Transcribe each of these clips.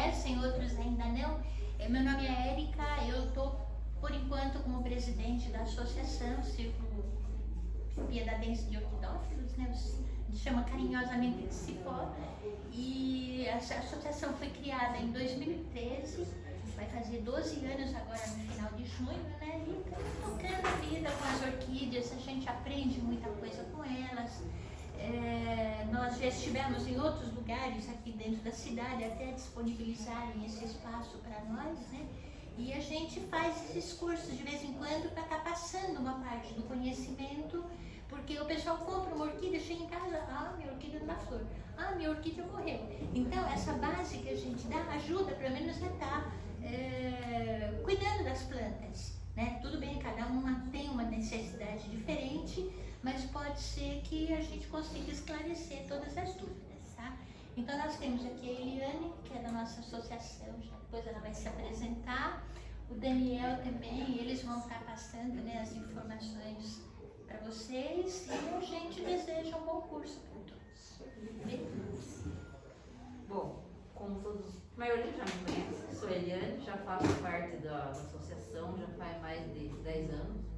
conhecem, outros ainda não. Meu nome é Érica, eu estou, por enquanto, como presidente da associação Círculo Piedadense de Orquidófilos, né? A gente chama carinhosamente de Cipó. E essa associação foi criada em 2013, vai fazer 12 anos agora no final de junho, né? E estamos tocando a vida com as orquídeas, a gente aprende muita coisa com elas. Nós já estivemos em outros lugares aqui dentro da cidade até disponibilizarem esse espaço para nós, né? E a gente faz esses cursos de vez em quando para estar passando uma parte do conhecimento, porque o pessoal compra uma orquídea, chega em casa, minha orquídea não dá flor, minha orquídea morreu. Então essa base que a gente dá ajuda pelo menos a estar cuidando das plantas, né? Tudo bem, cada uma tem uma necessidade diferente, mas pode ser que a gente consiga esclarecer todas as dúvidas, tá? Então nós temos aqui a Eliane, que é da nossa associação, já depois ela vai se apresentar, o Daniel também, eles vão estar passando, né, as informações para vocês, e a gente deseja um bom curso para todos. Beleza? Bom, como todos, a maioria já me conhece, sou Eliane, já faço parte da associação, já faz mais de 10 anos.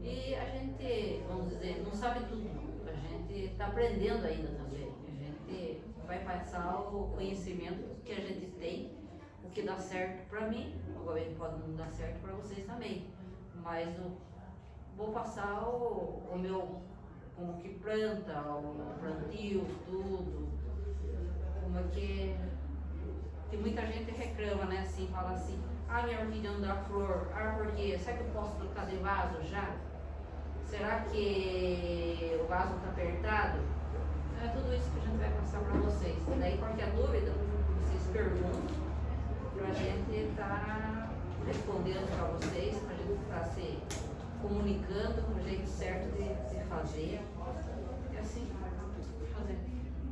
E a gente, vamos dizer, não sabe tudo, a gente está aprendendo ainda também. A gente vai passar o conhecimento que a gente tem, o que dá certo para mim, agora pode não dar certo para vocês também. Mas vou passar o meu, como que planta, o plantio, tudo, como é que muita gente reclama, né, assim, fala assim, minha orquídea não dá flor, porque será que eu posso trocar de vaso já? Será que o vaso está apertado? É tudo isso que a gente vai passar para vocês. E daí, qualquer dúvida, vocês perguntam para a gente estar respondendo para vocês, para a gente estar se comunicando com o jeito certo de fazer. E assim, fazer.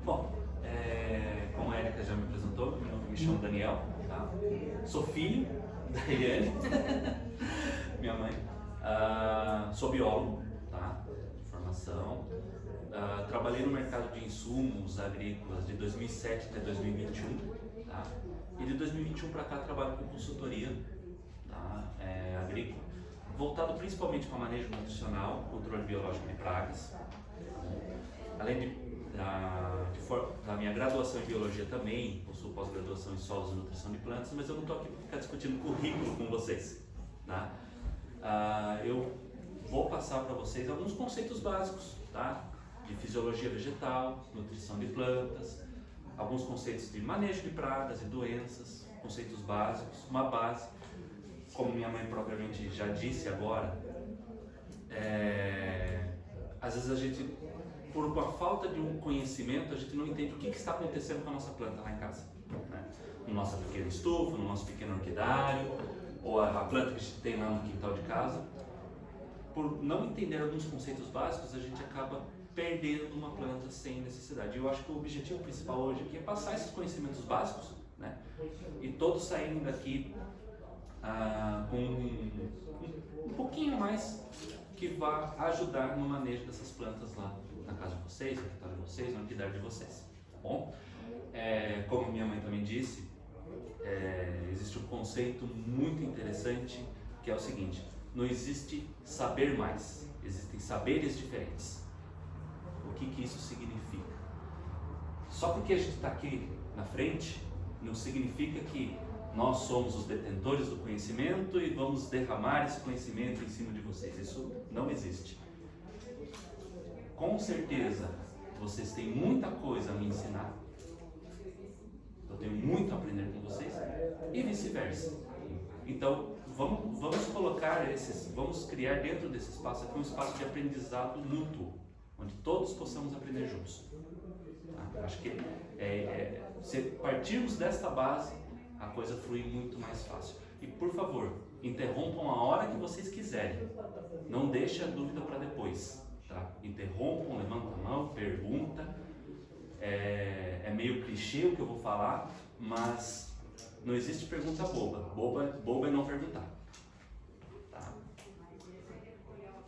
Bom, como a Érica já me apresentou, me chamo Daniel, tá? Sou filho da Eliane, minha mãe. Sou biólogo, tá? De formação. Trabalhei no mercado de insumos agrícolas de 2007 até 2021, tá? E de 2021 para cá trabalho com consultoria, tá? Agrícola, voltado principalmente para manejo nutricional, controle biológico de pragas. Além da minha graduação em biologia também, possuo pós-graduação em solos e nutrição de plantas, mas eu não estou aqui para ficar discutindo currículo com vocês, tá? Eu vou passar para vocês alguns conceitos básicos, tá? De fisiologia vegetal, nutrição de plantas, alguns conceitos de manejo de pragas e doenças, conceitos básicos, uma base, como minha mãe propriamente já disse agora, às vezes a gente, por uma falta de um conhecimento, a gente não entende o que está acontecendo com a nossa planta lá em casa, né? No nosso pequeno estufa, no nosso pequeno orquidário, ou a planta que a gente tem lá no quintal de casa. Por não entender alguns conceitos básicos, a gente acaba perdendo uma planta sem necessidade. Eu acho que o objetivo principal hoje aqui é passar esses conhecimentos básicos, né? E todos saírem daqui com um pouquinho mais que vá ajudar no manejo dessas plantas lá na casa de vocês, no quintal de vocês, no orquidário de vocês, tá bom? Como minha mãe também disse, existe um conceito muito interessante que é o seguinte: não existe saber mais, existem saberes diferentes. O que isso significa? Só porque a gente está aqui na frente, não significa que nós somos os detentores do conhecimento e vamos derramar esse conhecimento em cima de vocês. Isso não existe. Com certeza, vocês têm muita coisa a me ensinar. Eu tenho muito a aprender com vocês e vice-versa. Então, vamos vamos criar dentro desse espaço aqui um espaço de aprendizado mútuo, onde todos possamos aprender juntos. Tá? Acho que se partirmos desta base, a coisa flui muito mais fácil. E por favor, interrompam a hora que vocês quiserem. Não deixe a dúvida para depois. Tá? Interrompam, levantam a mão, pergunta. É meio clichê o que eu vou falar, mas não existe pergunta boba. Boba é não perguntar. Tá?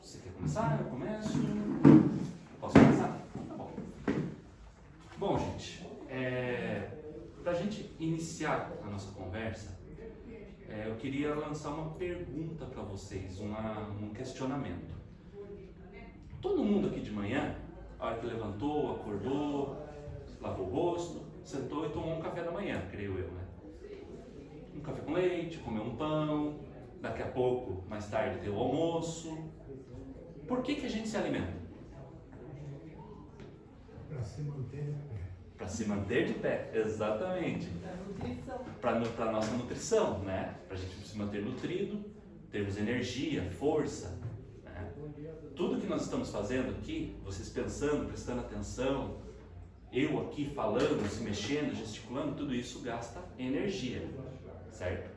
Você quer começar? Eu começo? Posso começar? Tá bom. Bom, gente, Para a gente iniciar a nossa conversa, eu queria lançar uma pergunta para vocês, um questionamento. Todo mundo aqui de manhã, a hora que levantou, acordou, lavou o rosto, sentou e tomou um café da manhã, creio eu, né? Um café com leite, comeu um pão, daqui a pouco, mais tarde, tem o almoço. Por que a gente se alimenta? Para se manter de pé. Para se manter de pé, exatamente. Para a nossa nutrição, né? Para a gente se manter nutrido, termos energia, força. Né? Tudo que nós estamos fazendo aqui, vocês pensando, prestando atenção, eu aqui falando, se mexendo, gesticulando, tudo isso gasta energia, certo?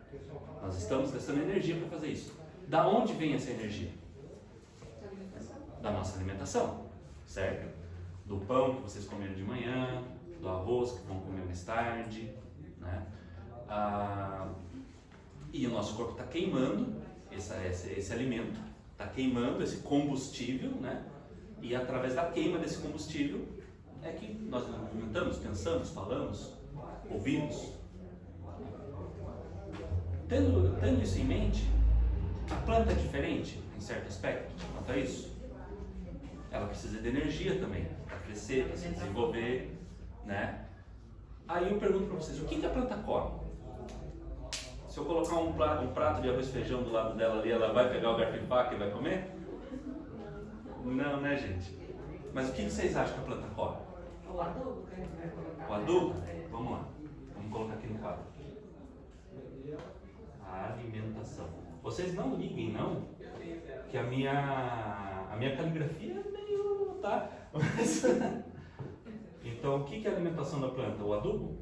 Nós estamos gastando energia para fazer isso. Da onde vem essa energia? Da nossa alimentação, certo? Do pão que vocês comeram de manhã, do arroz que vão comer mais tarde, né? E o nosso corpo está queimando esse alimento, está queimando esse combustível, né? E através da queima desse combustível é que nós nos movimentamos, pensamos, falamos, ouvimos. Tendo isso em mente, a planta é diferente em certo aspecto quanto a isso. Ela precisa de energia também para crescer, para se desenvolver, né? Aí eu pergunto para vocês, o que a planta come? Se eu colocar um prato de arroz e feijão do lado dela ali, ela vai pegar o garfo e faca e vai comer? Não, né, gente? Mas o que vocês acham que a planta come? O adubo. O adubo? Vamos lá. Vamos colocar aqui no quadro. A alimentação. Vocês não liguem, não, que a minha caligrafia é meio... tá? Então, o que é a alimentação da planta? O adubo?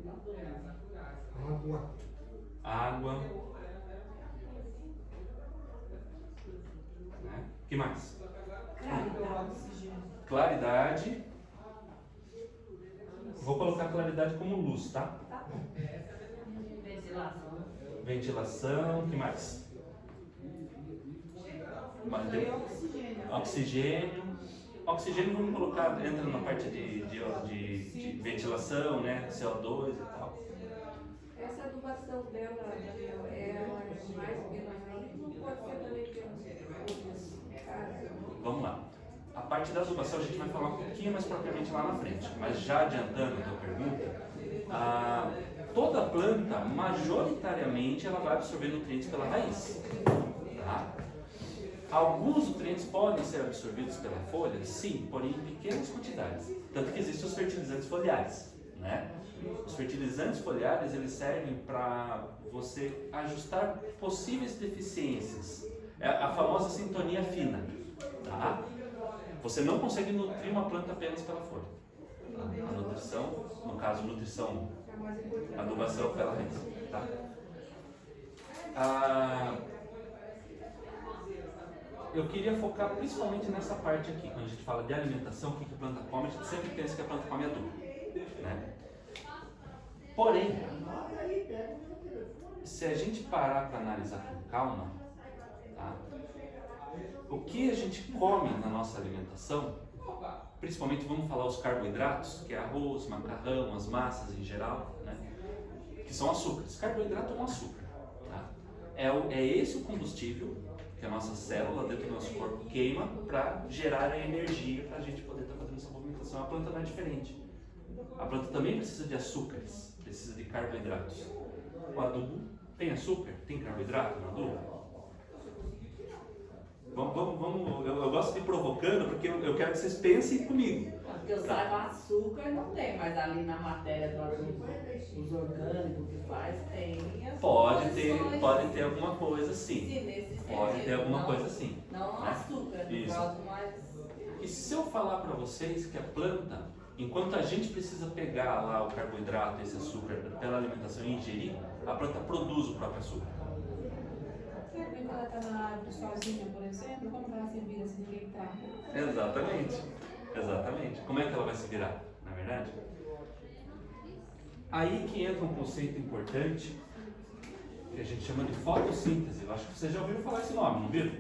Água. Água. Né? O que mais? Claridade. Vou colocar claridade como luz, tá? Ventilação. Ventilação. O que mais? Oxigênio. Oxigênio vamos colocar, entra na parte de ventilação, né? CO2 e tal. Essa adubação dela é mais pela raiz, não pode ser também pelas folhas. Vamos lá. A parte da adubação a gente vai falar um pouquinho mais propriamente lá na frente, mas já adiantando a tua pergunta, toda planta, majoritariamente, ela vai absorver nutrientes pela raiz. Tá? Alguns nutrientes podem ser absorvidos pela folha, sim, porém em pequenas quantidades. Tanto que existem os fertilizantes foliares, né? Os fertilizantes foliares, eles servem para você ajustar possíveis deficiências. É a famosa sintonia fina, tá? Você não consegue nutrir uma planta apenas pela folha. A nutrição, no caso, nutrição, adubação pela raiz, tá? Eu queria focar principalmente nessa parte aqui, quando a gente fala de alimentação, o que a planta come, a gente sempre pensa que a planta come adubo, né? Porém, se a gente parar para analisar com calma, tá? O que a gente come na nossa alimentação, principalmente vamos falar os carboidratos, que é arroz, macarrão, as massas em geral, né? Que são açúcares. Carboidrato é um açúcar, tá? É esse o combustível que a nossa célula dentro do nosso corpo queima para gerar a energia para a gente poder estar fazendo essa movimentação. A planta não é diferente. A planta também precisa de açúcares, precisa de carboidratos. O adubo tem açúcar? Tem carboidrato no adubo? Vamos, eu gosto de ir provocando porque eu quero que vocês pensem comigo. Porque eu saiba, açúcar não tem, mas ali na matéria do adubo, os orgânicos que faz, tem as Pode composições. ter alguma coisa sim. Sim, nesse Pode sentido. ter alguma Não- coisa sim. Não né? açúcar, no Isso. caso, mas... E se eu falar para vocês que a planta, enquanto a gente precisa pegar lá o carboidrato, esse açúcar, pela alimentação e ingerir, a planta produz o próprio açúcar. Quando ela está na árvore sozinha, por exemplo, como ela se vira se ninguém está? Exatamente. Como é que ela vai se virar, na verdade? Aí que entra um conceito importante que a gente chama de fotossíntese. Eu acho que vocês já ouviram falar esse nome, não viram?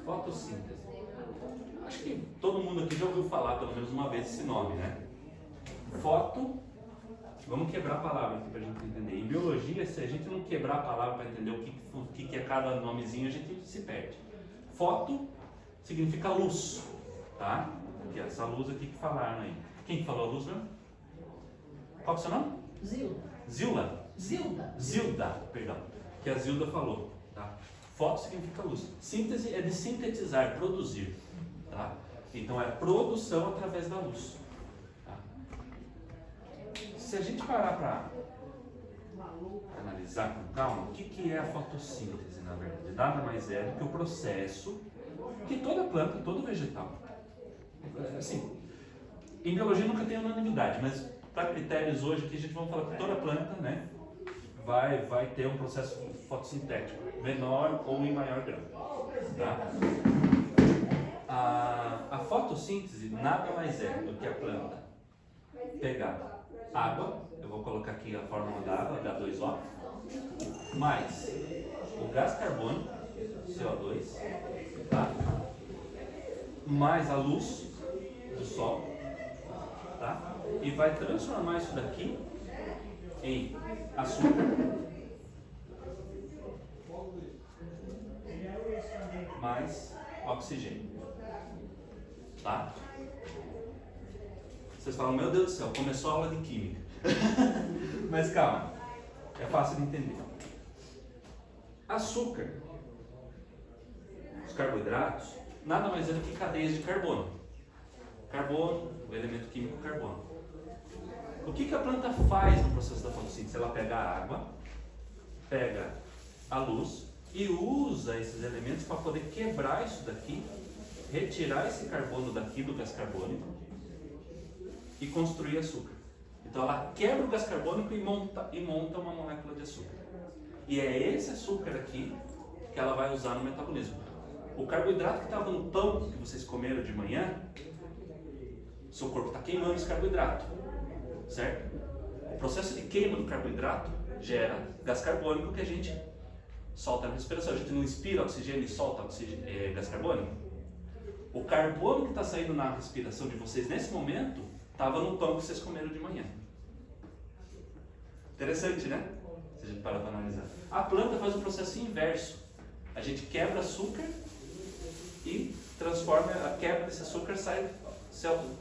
Fotossíntese. acho que todo mundo aqui já ouviu falar pelo menos uma vez esse nome, né? Foto, vamos quebrar a palavra aqui para a gente entender. Em biologia, se a gente não quebrar a palavra para entender o que é cada nomezinho, a gente se perde. Foto significa luz, tá? Que é essa luz aqui que falaram aí. Quem que falou a luz, mesmo? Qual que é o seu nome? Zilda. Zilda, perdão. Que a Zilda falou, tá? Foto significa luz. Síntese é de sintetizar, produzir, tá? Então é produção através da luz. Tá? Se a gente parar para analisar com calma, o que é a fotossíntese, na verdade? Nada mais é do que o processo que toda planta, todo vegetal, assim, em biologia nunca tem unanimidade, mas para critérios hoje que a gente vai falar que toda planta, né, vai ter um processo fotossintético, menor ou em maior grau, tá? A fotossíntese nada mais é do que a planta pegar água, eu vou colocar aqui a fórmula da água, H2O, mais o gás carbônico, CO2, tá? Mais a luz do sol, tá? E vai transformar isso daqui em açúcar, mais oxigênio, tá? Vocês falam, meu Deus do céu, começou a aula de química. Mas calma, é fácil de entender. Açúcar, os carboidratos, nada mais é do que cadeias de carbono. Carbono, o elemento químico carbono. O que a planta faz no processo da fotossíntese? Ela pega a água, pega a luz e usa esses elementos para poder quebrar isso daqui, retirar esse carbono daqui do gás carbônico e construir açúcar. Então ela quebra o gás carbônico e monta uma molécula de açúcar. E é esse açúcar aqui que ela vai usar no metabolismo. O carboidrato que estava no pão que vocês comeram de manhã, seu corpo está queimando esse carboidrato, certo? O processo de queima do carboidrato gera gás carbônico que a gente solta na respiração. A gente não inspira oxigênio e solta gás carbônico. O carbono que está saindo na respiração de vocês nesse momento estava no pão que vocês comeram de manhã. Interessante, né? Se a gente parar para analisar. A planta faz o processo inverso. A gente quebra açúcar e transforma, a quebra desse açúcar sai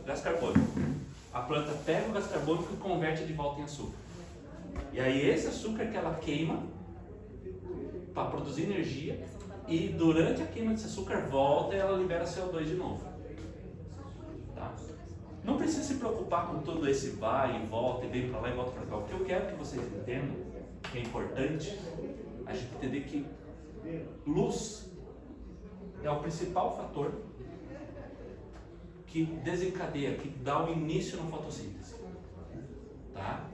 gás carbônico. A planta pega o gás carbônico e converte de volta em açúcar. E aí esse açúcar que ela queima para produzir energia e durante a queima desse açúcar volta e ela libera CO2 de novo. Tá? Não precisa se preocupar com todo esse vai e volta e vem para lá e volta para cá. O que eu quero que vocês entendam, que é importante, a gente entender que luz é o principal fator que desencadeia, que dá o início na fotossíntese. Tá?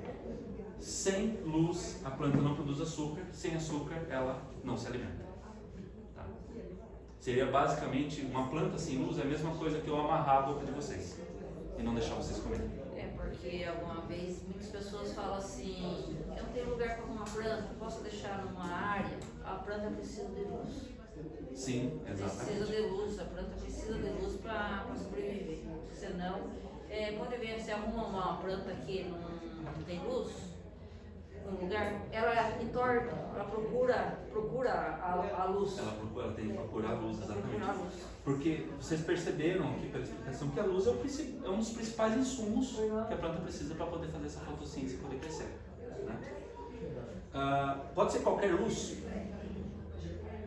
Sem luz a planta não produz açúcar, sem açúcar ela não se alimenta. Tá? Seria basicamente uma planta sem luz é a mesma coisa que eu amarrar a boca de vocês e não deixar vocês comerem. É porque alguma vez muitas pessoas falam assim, eu não tenho lugar para uma planta, posso deixar numa área? A planta precisa de luz. Sim, exatamente. Precisa de luz, a planta precisa de luz para sobreviver. Senão, pode ver, se arruma uma planta que não tem luz, um lugar, ela entorta, ela procura a luz. Ela tem que procurar a luz, exatamente. Procurar a luz. Porque vocês perceberam aqui pela explicação que a luz é um dos principais insumos que a planta precisa para poder fazer essa fotossíntese e poder crescer. Né? Pode ser qualquer luz.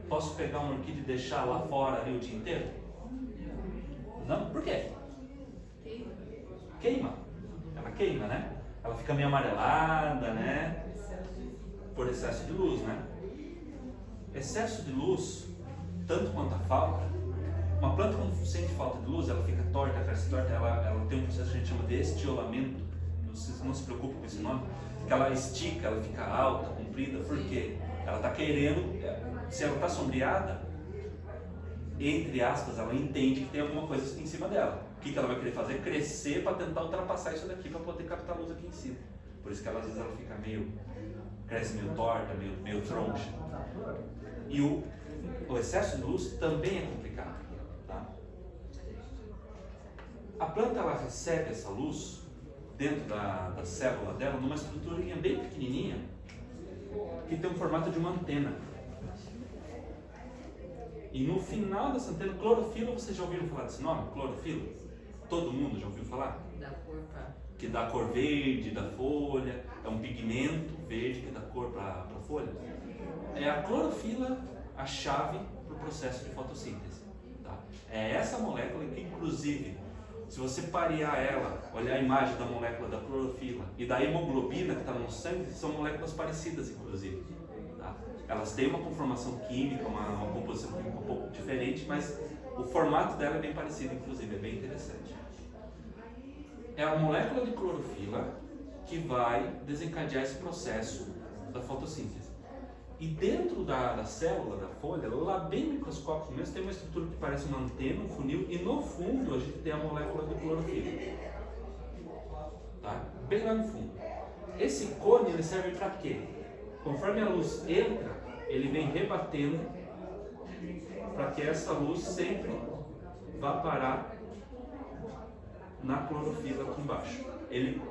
Posso pegar uma orquídea e deixar lá fora ali o dia inteiro? Não? Por quê? Queima. Ela queima, né? Ela fica meio amarelada, né? Por excesso de luz, né? Excesso de luz, tanto quanto a falta. Uma planta quando sente falta de luz, ela fica torta, cresce torta, ela tem um processo que a gente chama de estiolamento. Vocês não se preocupem com esse nome. Que ela estica, ela fica alta, comprida. Por quê? Ela está querendo, se ela está sombreada, entre aspas, ela entende que tem alguma coisa em cima dela. O que ela vai querer fazer? Crescer para tentar ultrapassar isso daqui, para poder captar luz aqui em cima. Por isso que às vezes ela fica cresce meio torta, meio troncha. E o excesso de luz também é complicado. Tá? A planta ela recebe essa luz dentro da célula dela numa estruturinha bem pequenininha que tem um formato de uma antena. E no final dessa antena, clorofila, vocês já ouviram falar desse nome? Clorofila? Todo mundo já ouviu falar? Da cor pra... Que dá a cor verde da folha, é um pigmento verde que dá cor para a folha. É a clorofila a chave para o processo de fotossíntese. Tá? É essa molécula que, inclusive, se você parear ela, olhar a imagem da molécula da clorofila e da hemoglobina que está no sangue, são moléculas parecidas, inclusive. Tá? Elas têm uma conformação química, uma composição química um pouco diferente, mas o formato dela é bem parecido, inclusive, é bem interessante. É a molécula de clorofila que vai desencadear esse processo da fotossíntese. E dentro da célula, da folha, lá bem microscópico mesmo, tem uma estrutura que parece uma antena, um funil, e no fundo a gente tem a molécula de clorofila. Tá? Bem lá no fundo. Esse cone ele serve para quê? Conforme a luz entra, ele vem rebatendo para que essa luz sempre vá parar na clorofila aqui embaixo. Ele,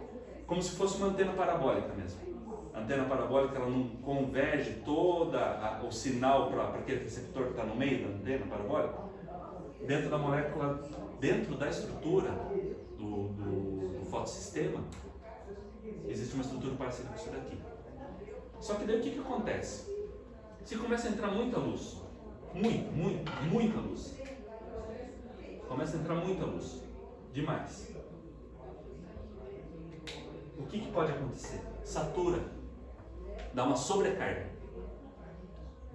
como se fosse uma antena parabólica mesmo. A antena parabólica ela não converge todo o sinal para aquele receptor que está no meio da antena parabólica. Dentro da molécula, dentro da estrutura do fotossistema, existe uma estrutura parecida com isso daqui. Só que daí o que acontece? Se começa a entrar muita luz, muita luz, começa a entrar muita luz, demais. O que pode acontecer? Satura, dá uma sobrecarga.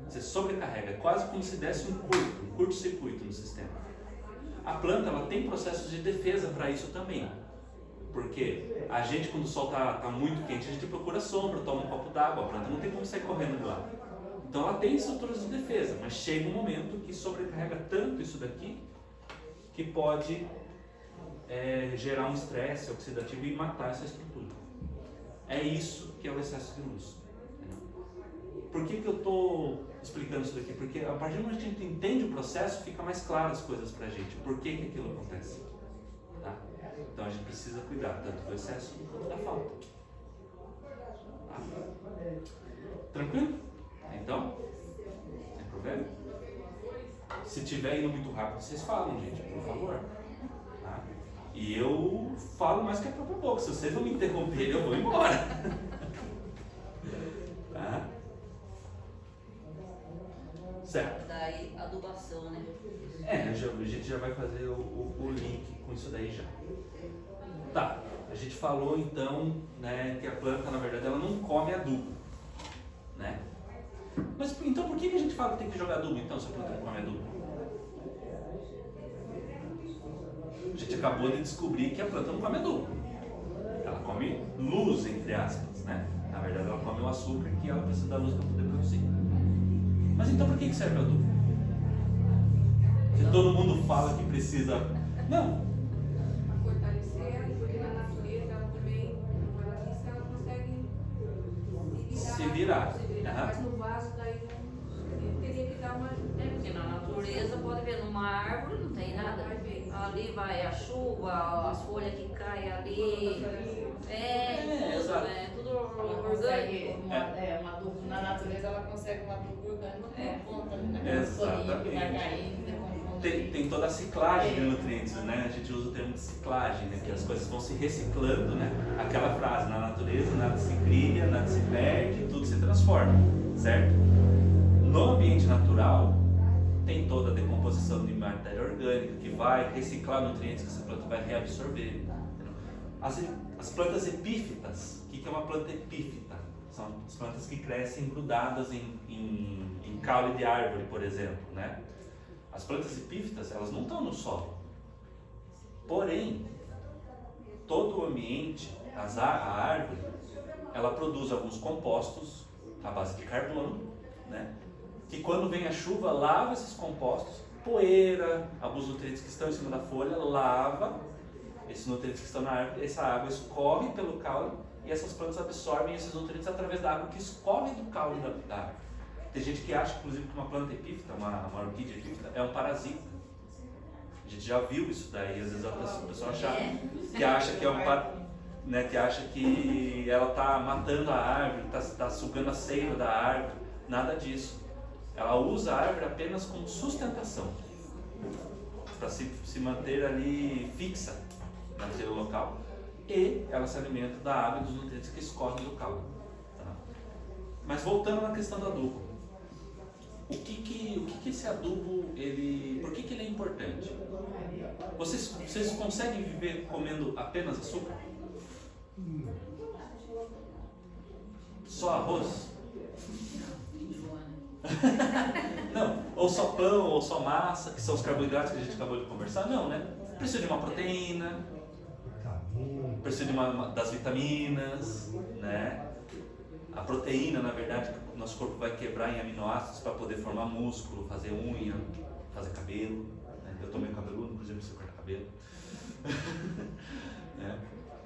Você sobrecarrega, é quase como se desse um curto-circuito no sistema. A planta ela tem processos de defesa para isso também. Porque a gente, quando o sol está muito quente, a gente procura sombra, toma um copo d'água, a planta não tem como sair correndo de lá. Então ela tem estruturas de defesa, mas chega um momento que sobrecarrega tanto isso daqui que pode gerar um estresse oxidativo e matar essa estrutura. É isso que é o excesso de luz. Por que eu estou explicando isso daqui? Porque a partir do momento que a gente entende o processo, fica mais claro as coisas para a gente. Por que aquilo acontece? Tá? Então a gente precisa cuidar tanto do excesso quanto da falta. Tá? Tranquilo? Então, sem problema? Se tiver indo muito rápido, vocês falam, gente, por favor. Tá? E eu falo mais que a própria boca. Se vocês não me interromperem, eu vou embora. Tá? Certo. Daí, adubação, né? A gente já vai fazer o link com isso daí já. Tá, a gente falou então, né, que a planta, na verdade, ela não come adubo, né? Mas então por que a gente fala que tem que jogar adubo então, se a planta não come adubo? A gente acabou de descobrir que a planta não come adubo. Ela come luz, entre aspas, né? Na verdade, ela come o açúcar que ela precisa da luz para poder produzir. Mas então por que serve o adubo? Se todo mundo fala que precisa... Não. A fortalecer, porque na natureza ela também, como ela disse, ela consegue Se virar. Mas no vaso daí não teria que dar uma... Porque na natureza, pode ver, numa árvore não tem nada. Ali vai a chuva, as folhas que caem ali. Exato. Tudo Ela orgânico. consegue, um adubo na natureza, ela consegue um adubo orgânico por conta, né? Exatamente. Que vai caindo, decompondo. Tem toda a ciclagem de nutrientes, né? A gente usa o termo de ciclagem, né? Que as coisas vão se reciclando, né? Aquela frase, na natureza nada se cria, nada se perde, tudo se transforma, certo? No ambiente natural, tem toda a decomposição de matéria orgânica que vai reciclar nutrientes que essa planta vai reabsorver. As plantas epífitas, o que é uma planta epífita? São as plantas que crescem grudadas em caule de árvore, por exemplo, né? As plantas epífitas, elas não estão no solo. Porém, todo o ambiente, a árvore, ela produz alguns compostos à base de carbono, né? Que quando vem a chuva, lava esses compostos, poeira, alguns nutrientes que estão em cima da folha, lava esses nutrientes que estão na árvore, essa água escorre pelo caule e essas plantas absorvem esses nutrientes através da água que escorre do caule da árvore. Tem gente que acha, inclusive, que uma planta epífita, uma orquídea epífita, é um parasita. A gente já viu isso daí, às vezes a pessoa acha que é um né, que acha que ela está matando a árvore, está sugando a seiva da árvore, nada disso. Ela usa a árvore apenas como sustentação, para se manter ali fixa naquele local, e ela se alimenta da água e dos nutrientes que escorrem do caule. Tá? Mas voltando na questão do adubo, o que esse adubo, por que ele é importante? Vocês conseguem viver comendo apenas açúcar? Só arroz? Não, ou só pão, ou só massa, que são os carboidratos que a gente acabou de conversar? Não, né? Precisa de uma proteína, precisa das vitaminas, né? A proteína, na verdade, nosso corpo vai quebrar em aminoácidos para poder formar músculo, fazer unha, fazer cabelo. Né? Eu tô meio cabeludo, inclusive preciso cortar cabelo. Né?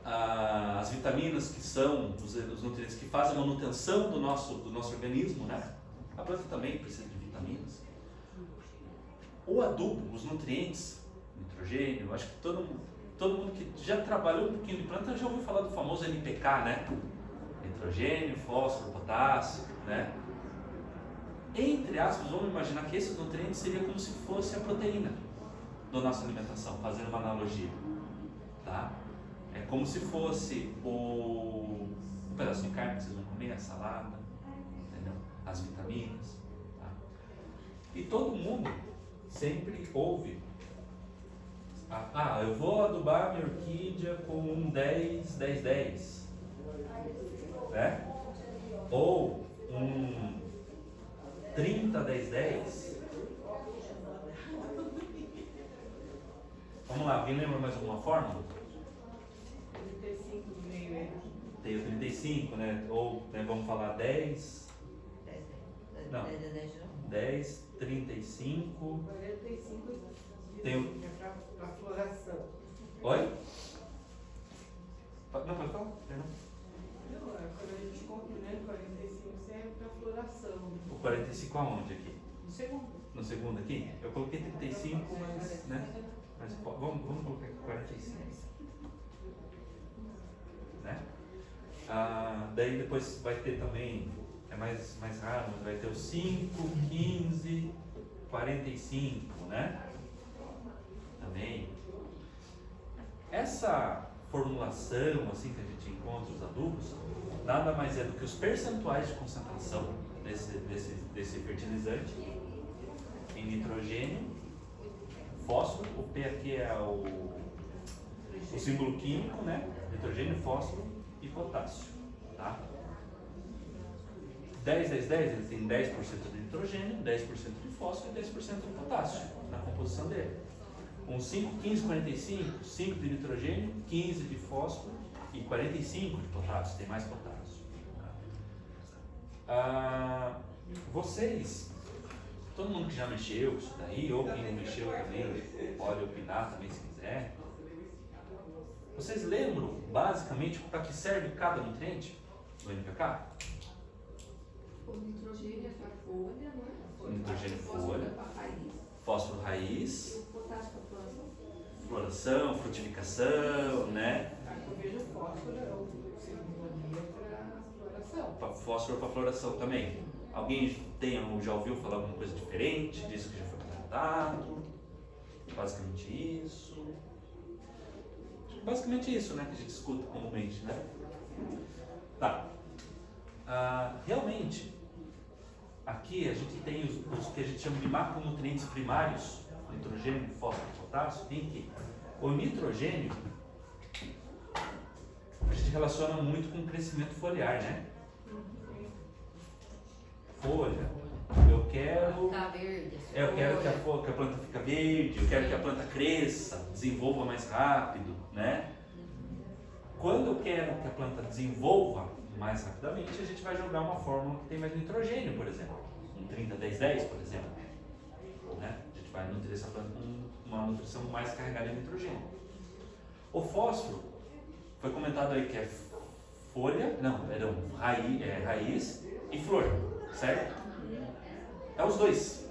As vitaminas, que são os nutrientes que fazem a manutenção do nosso organismo, né? A planta também precisa de vitaminas. O adubo, os nutrientes, nitrogênio, acho que todo mundo que já trabalhou um pouquinho de planta já ouviu falar do famoso NPK, né? Nitrogênio, fósforo, potássio, né? Entre aspas, vamos imaginar que esses nutrientes seriam como se fosse a proteína da nossa alimentação, fazendo uma analogia, tá? É como se fosse o pedaço de carne que vocês vão comer, a salada, entendeu? As vitaminas, tá? E todo mundo sempre ouve: eu vou adubar minha orquídea com um 10-10-10, né? Ou um 30-10-10. Vamos lá, alguém lembra mais alguma fórmula? 35 do meio, é. Tem o 35, né? Ou vamos falar 10. Não. 10, 35. 45 Tem o... é para floração. Oi? Não, pode falar? Perdão. Não, quando a gente compra, né, 45 serve para floração. O 45 aonde aqui? No segundo. No segundo aqui? Eu coloquei 35, mas, né? Mas vamos colocar aqui 45. Né? Daí depois vai ter também, é mais raro, mas vai ter o 5, 15, 45, né? Também. Essa formulação assim que a gente encontra os adubos, nada mais é do que os percentuais de concentração desse fertilizante em nitrogênio, fósforo, o P aqui é o símbolo químico, né? Nitrogênio, fósforo e potássio, tá? 10-10-10, ele tem 10% de nitrogênio, 10% de fósforo e 10% de potássio na composição dele. Um 5, 15, 45, 5 de nitrogênio, 15 de fósforo e 45 de potássio, tem mais potássio. Vocês, todo mundo que já mexeu com isso daí, ou quem não mexeu também, pode opinar também se quiser. Vocês lembram basicamente para que serve cada nutriente do NPK? O nitrogênio é para a folha, não é? O nitrogênio Fósforo folha. é para a raiz. Fósforo raiz, O potássio para a floração. floração, frutificação, né? Eu vejo o fósforo, é o segundo dia para a floração. Fósforo para floração também. Alguém já ouviu falar alguma coisa diferente disso que já foi apresentado? Basicamente isso. Basicamente isso, né, que a gente escuta comumente, né? Tá. Realmente, aqui a gente tem os que a gente chama de macronutrientes primários, nitrogênio, fósforo e potássio. Tem aqui. O nitrogênio, a gente relaciona muito com o crescimento foliar, né? Folha. Eu quero Ficar verde. que a planta fique verde, eu quero que a planta cresça, desenvolva mais rápido, né? Quando eu quero que a planta desenvolva mais rapidamente, a gente vai jogar uma fórmula que tem mais nitrogênio, por exemplo. Um 30-10-10, por exemplo. Né? A gente vai nutrir essa planta com uma nutrição mais carregada em nitrogênio. O fósforo, foi comentado aí que é raiz e flor, certo? É os dois.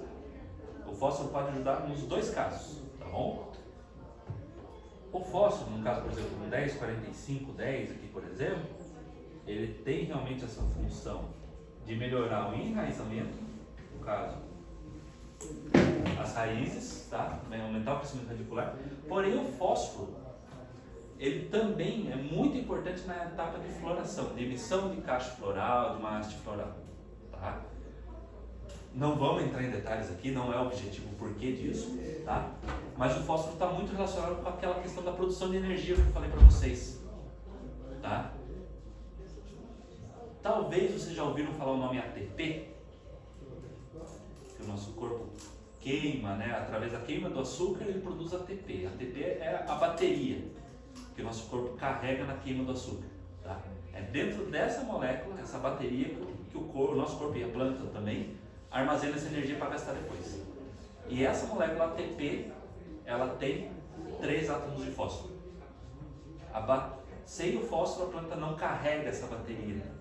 O fósforo pode ajudar nos dois casos, tá bom? O fósforo, no caso, por exemplo, um 104510 aqui, por exemplo, ele tem realmente essa função de melhorar o enraizamento, no caso, as raízes, tá? Aumentar o crescimento radicular. Porém, o fósforo, ele também é muito importante na etapa de floração, de emissão de cacho floral, de uma haste floral, tá? Não vamos entrar em detalhes aqui, não é o objetivo o porquê disso, tá? Mas o fósforo está muito relacionado com aquela questão da produção de energia que eu falei para vocês, tá? Talvez vocês já ouviram falar o nome ATP, que o nosso corpo queima, né? Através da queima do açúcar ele produz ATP. ATP é a bateria que o nosso corpo carrega na queima do açúcar, tá? É dentro dessa molécula, essa bateria, que o nosso corpo e a planta também armazena essa energia para gastar depois. E essa molécula ATP, ela tem 3 átomos de fósforo. Sem o fósforo, a planta não carrega essa bateria.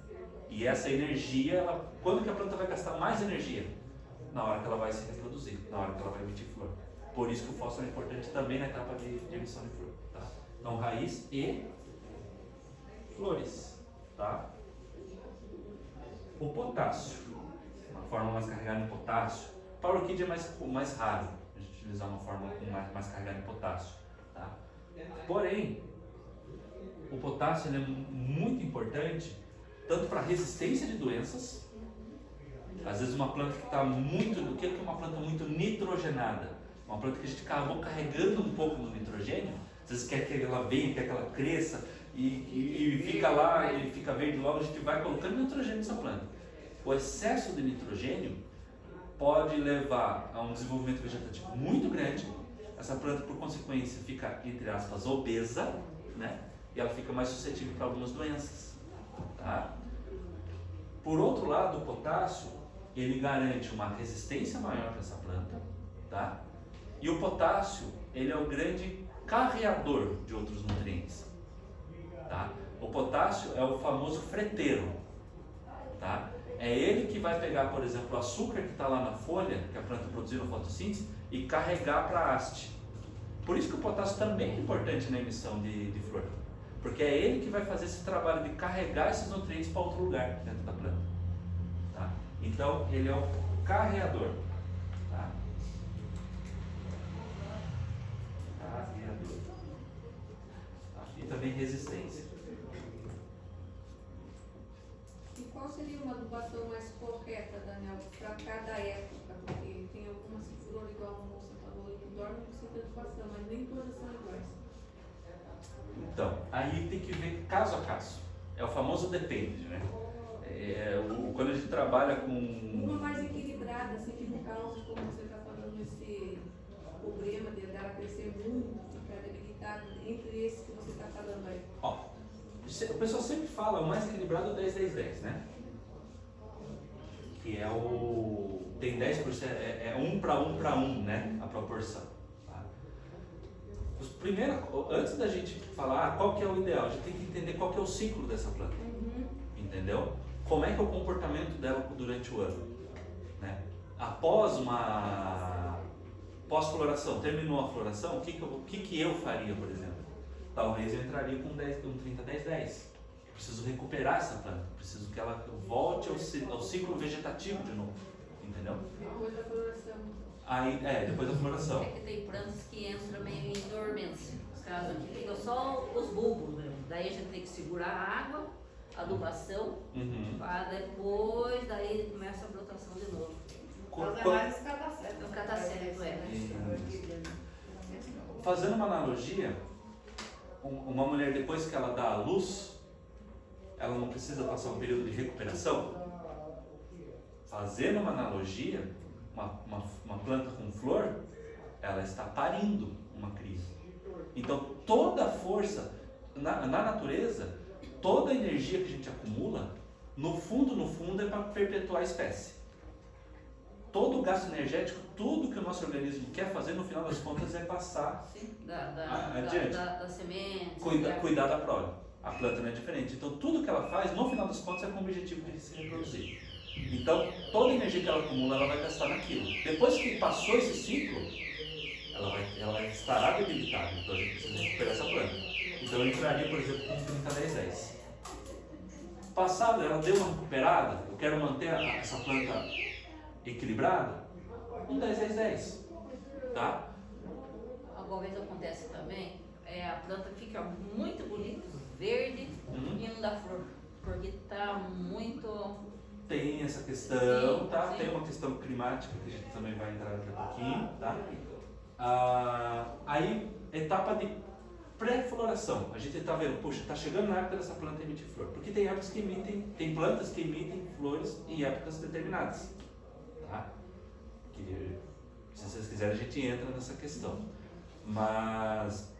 E essa energia, quando que a planta vai gastar mais energia? Na hora que ela vai se reproduzir, na hora que ela vai emitir flor. Por isso que o fósforo é importante também na etapa de emissão de flor. Tá? Então, raiz e flores. Tá? O potássio, uma forma mais carregada em potássio. Para a orquídea é mais raro a gente utilizar uma forma mais carregada em potássio. Tá? Porém, o potássio ele é muito importante tanto para resistência de doenças. Às vezes uma planta que está muito... O que é uma planta muito nitrogenada? Uma planta que a gente acabou carregando um pouco no nitrogênio. Às vezes quer que ela venha, quer que ela cresça e fica lá e fica verde logo, a gente vai colocando nitrogênio nessa planta. O excesso de nitrogênio pode levar a um desenvolvimento vegetativo muito grande. Essa planta, por consequência, fica, entre aspas, obesa, né? E ela fica mais suscetível para algumas doenças. Tá? Por outro lado, o potássio, ele garante uma resistência maior para essa planta, tá? E o potássio, ele é o grande carreador de outros nutrientes, tá? O potássio é o famoso freteiro, tá? É ele que vai pegar, por exemplo, o açúcar que está lá na folha, que a planta produziu na fotossíntese, e carregar para a haste. Por isso que o potássio também é importante na emissão de flor. Porque é ele que vai fazer esse trabalho de carregar esses nutrientes para outro lugar dentro da planta. Tá? Então, ele é o carreador. Tá? Carreador. Tá? E também resistência. E qual seria uma adubação mais correta, Daniel, para cada época? Porque tem algumas que foram igual a moça falou, que dormem com certa adubação, mas nem todas são iguais. Então, aí tem que ver caso a caso. É o famoso depende, né? Quando a gente trabalha com... Uma mais equilibrada, assim, que no caso, como você está falando, esse problema de ela crescer muito, ficar debilitada, entre esses que você está falando aí. Ó, o pessoal sempre fala o mais equilibrado é o 10-10-10, né? Que é o... tem 10%, é 1 para 1 para 1, né? A proporção. Tá? Primeiro, antes da gente falar qual que é o ideal, a gente tem que entender qual que é o ciclo dessa planta. Entendeu? Como é que é o comportamento dela durante o ano, né? Após uma pós-floração, terminou a floração, o que eu faria, por exemplo? Talvez eu entraria com 30-10-10. Preciso recuperar essa planta, preciso que ela volte ao ciclo vegetativo de novo, entendeu? Depois da floração. Aí, depois da floração. É que tem plantas que entram meio em dormência. Nos casos aqui ficam só os bulbos mesmo. Daí a gente tem que segurar a água, adubação, para depois, daí começa a brotação de novo. Mas é mais cataceta. O catacético Fazendo uma analogia, uma mulher depois que ela dá à luz, ela não precisa passar um período de recuperação? Fazendo uma analogia, uma planta com flor, ela está parindo uma cria. Então toda a força na natureza, toda a energia que a gente acumula, no fundo é para perpetuar a espécie. Todo o gasto energético, tudo que o nosso organismo quer fazer, no final das contas, é passar adiante. Da semente. Cuidar da prole. A planta não é diferente. Então tudo que ela faz, no final das contas, é com o objetivo de se reproduzir. Então toda a energia que ela acumula, ela vai gastar naquilo. Depois que passou esse ciclo, ela vai estar debilitada. Então a gente precisa recuperar essa Então eu entraria, por exemplo, com 30, 10, 10. Passado, ela deu uma recuperada, eu quero manter essa planta equilibrada, um 10, 10, 10. Tá? Alguma vez acontece também, a planta fica muito bonita, verde, e não dá flor, porque tá muito... Tem essa questão, Sim, tá? sim. Tem uma questão climática que a gente também vai entrar daqui a pouquinho, tá? Aí, etapa de pré-floração. A gente está vendo, puxa, está chegando na época dessa planta emitir flor. Porque tem épocas que tem plantas que emitem flores em épocas determinadas, tá? Que, se vocês quiserem, a gente entra nessa questão. Mas,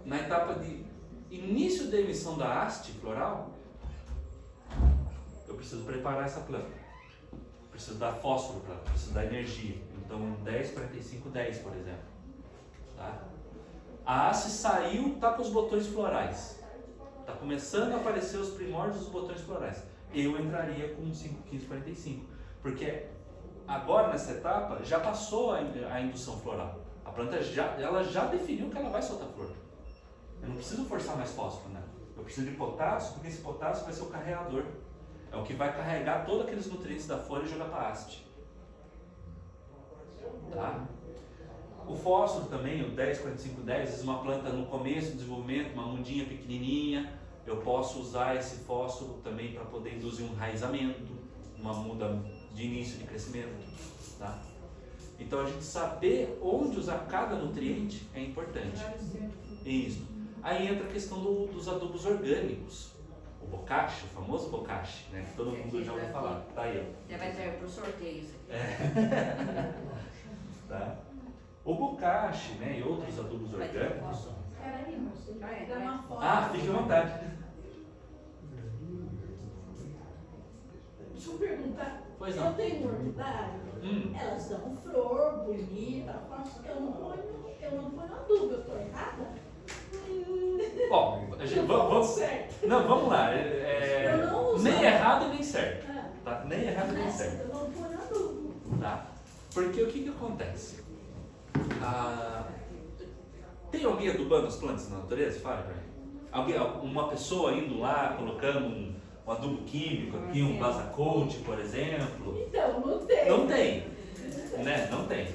na etapa de início da emissão da haste floral, eu preciso preparar essa planta. Preciso dar fósforo para ela, preciso dar energia. Então 10, 45, 10, por exemplo. Tá? A haste saiu, está com os botões florais. Está começando a aparecer os primórdios dos botões florais. Eu entraria com 5, 15, 45. Porque agora nessa etapa já passou a indução floral. A planta ela já definiu que ela vai soltar flor. Eu não preciso forçar mais fósforo, né? Eu preciso de potássio, porque esse potássio vai ser o carregador. É o que vai carregar todos aqueles nutrientes da folha e jogar para a haste. Tá? O fósforo também, o 10, 45, 10, às vezes uma planta no começo do desenvolvimento, uma mudinha pequenininha, eu posso usar esse fósforo também para poder induzir um enraizamento, uma muda de início de crescimento. Tá? Então a gente saber onde usar cada nutriente é importante. Isso. Aí entra a questão dos adubos orgânicos. O bocashi, o famoso bocashi, né? Que todo mundo já ouviu falar. Tá aí, ó. Já vai sair pro sorteio isso aqui. Tá? O bocashi, né, e outros adubos orgânicos. Peraí, moço, Vai, dá vai. uma foto. Ah, fique à vontade. Deixa eu perguntar. Pois Eu não. tenho orquidária, elas dão flor, bonita, eu não ponho adubo, eu tô errada? Bom, a gente, vamos, certo. não, vamos lá. Eu não uso. Nem errado nem certo. Ah, Tá? Nem errado nem certo. eu não ponho adubo. Tá? Porque o que acontece? Tem alguém adubando as plantas na natureza? Fala pra mim. Uma pessoa indo lá, colocando um adubo químico aqui, um Basacote, por exemplo. Então, não tem. Não tem. Né? Não tem.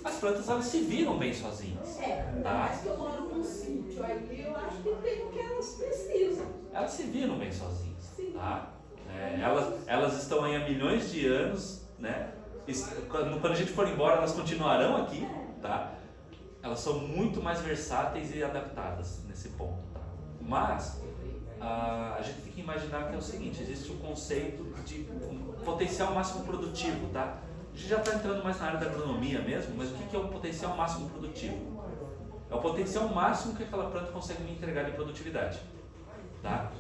As plantas, elas se viram bem sozinhas. Ainda mais que eu moro num sítio, aí eu acho que tem o que elas precisam. Elas se viram bem sozinhas. Sim. Tá? Elas estão aí há milhões de anos, né? Quando a gente for embora, elas continuarão aqui, tá? Elas são muito mais versáteis e adaptadas nesse ponto. Tá? Mas a gente tem que imaginar que é o seguinte: existe um conceito de potencial máximo produtivo, tá? A gente já está entrando mais na área da agronomia mesmo, mas o que é o potencial máximo produtivo? É o potencial máximo que aquela planta consegue me entregar de produtividade, tá?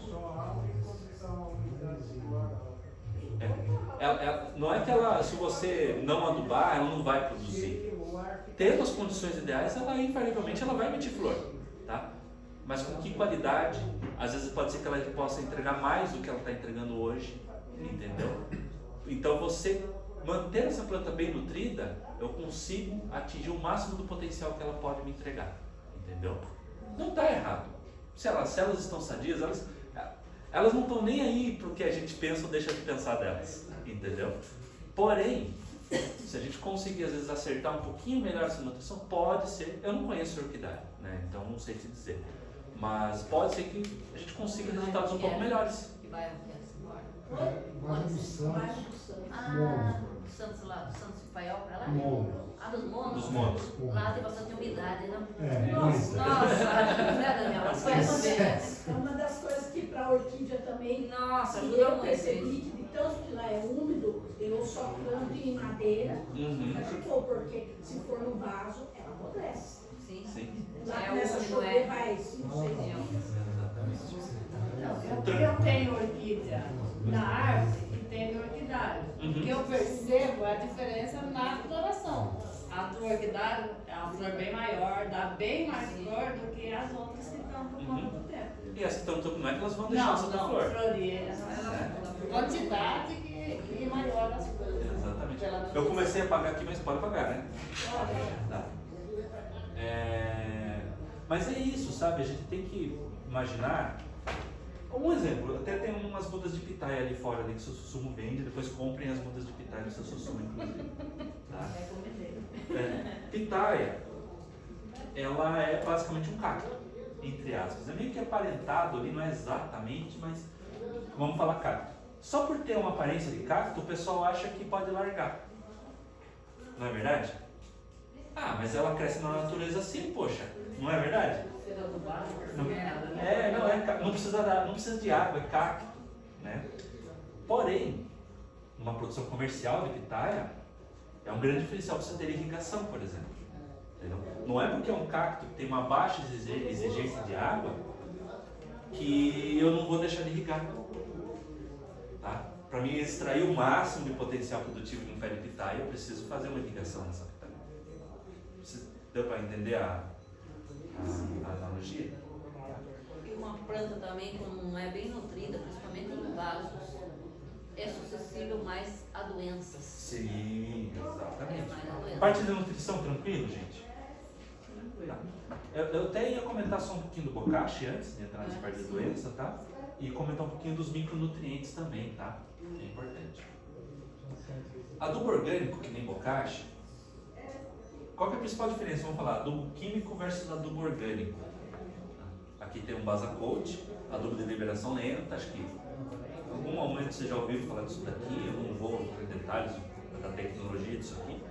Não é que ela, se você não adubar, ela não vai produzir. Tendo as condições ideais, ela invariavelmente ela vai emitir flor, tá? Mas com que qualidade? Às vezes pode ser que ela possa entregar mais do que ela está entregando hoje, entendeu? Então você manter essa planta bem nutrida, eu consigo atingir o máximo do potencial que ela pode me entregar, entendeu? Não está errado. Se elas estão sadias, elas não estão nem aí para o que a gente pensa ou deixa de pensar delas, entendeu? Porém, se a gente conseguir às vezes acertar um pouquinho melhor essa nutrição, pode ser, eu não conheço a orquidária, né? Então não sei te dizer, mas pode ser que a gente consiga resultados um pouco melhores. Que vai embora. Vai no Santos. Ah, Santos lá, Santos Paiol pra lá? Mono. Ah, dos monos? Dos monos. Lá tem bastante umidade, não? É, Nossa, Né, Daniel? As coisas É uma das coisas que para a orquídea também, Nossa, que ajuda eu muito percebi isso. que de tanto que lá é úmido, eu só planto em madeira, ficou, porque se for no vaso, ela apodrece. Sim. Sim. Lá É começa a úmido, chover, é. vai 5, 6 dias. Eu tenho orquídea na árvore e tenho orquidária. O que eu percebo é a diferença na floração. A tua orquidária é uma flor bem maior, dá bem mais flor do que as outras que estão por conta do tempo. E essas tanto não é que elas vão deixar Não, essa não, flor. florir. Quantidade que maior as coisas. Exatamente. Ela não- Eu comecei a pagar aqui, mas pode pagar, né? Tá. Mas é isso, sabe? A gente tem que imaginar. Um exemplo, até tem umas mudas de pitaia ali fora ali que o seu Susumu vende, depois comprem as mudas de pitaia do seu Susumu, inclusive. Tá? Pitaia, ela é basicamente um cacto, entre aspas. É meio que aparentado ali, não é exatamente, mas vamos falar cacto. Só por ter uma aparência de cacto, o pessoal acha que pode largar. Não é verdade? Ah, mas ela cresce na natureza assim, poxa. Não é verdade? Não precisa de água, é cacto, né? Porém, numa produção comercial de pitaia, é um grande diferencial você ter irrigação, por exemplo. Entendeu? Não é porque é um cacto que tem uma baixa exigência de água que eu não vou deixar de irrigar. Tá? Para mim extrair o máximo de potencial produtivo de um pé de pitaia, eu preciso fazer uma irrigação nessa pitaia. Deu para entender a analogia? E uma planta também, quando não é bem nutrida, principalmente em vasos, é suscetível mais a doenças. Sim, exatamente. Mais a doenças. Parte da nutrição, tranquilo, gente? Tá. Eu até ia comentar só um pouquinho do bokashi antes de entrar nessa parte da doença, tá? E comentar um pouquinho dos micronutrientes também, tá? Que é importante. Adubo orgânico, que nem bokashi, qual que é a principal diferença? Vamos falar adubo químico versus adubo orgânico. Aqui tem um Basacoat, adubo de liberação lenta, acho que em algum momento você já ouviu falar disso daqui, eu não vou entrar em detalhes da tecnologia disso aqui.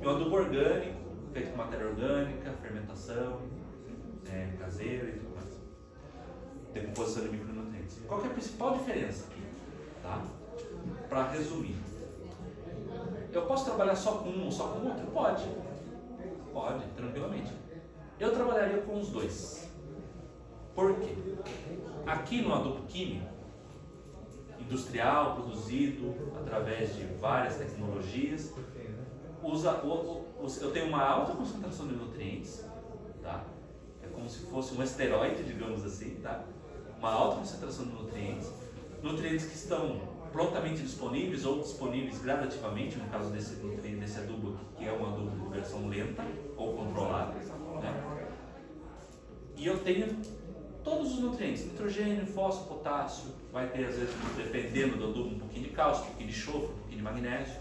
E o adubo orgânico, feito com matéria orgânica, fermentação, caseira e tudo mais. Decomposição de micronutrientes. Qual que é a principal diferença aqui? Tá? Para resumir. Eu posso trabalhar só com um ou só com o outro? Pode. Pode, tranquilamente. Eu trabalharia com os dois. Por quê? Aqui no adubo químico, industrial, produzido através de várias tecnologias, eu tenho uma alta concentração de nutrientes, tá? É como se fosse um esteroide, digamos assim, tá? Uma alta concentração de nutrientes que estão prontamente disponíveis ou disponíveis gradativamente, no caso desse adubo aqui, que é um adubo de versão lenta ou controlada, né? E eu tenho todos os nutrientes, nitrogênio, fósforo, potássio, vai ter às vezes, dependendo do adubo, um pouquinho de cálcio, um pouquinho de enxofre, um pouquinho de magnésio,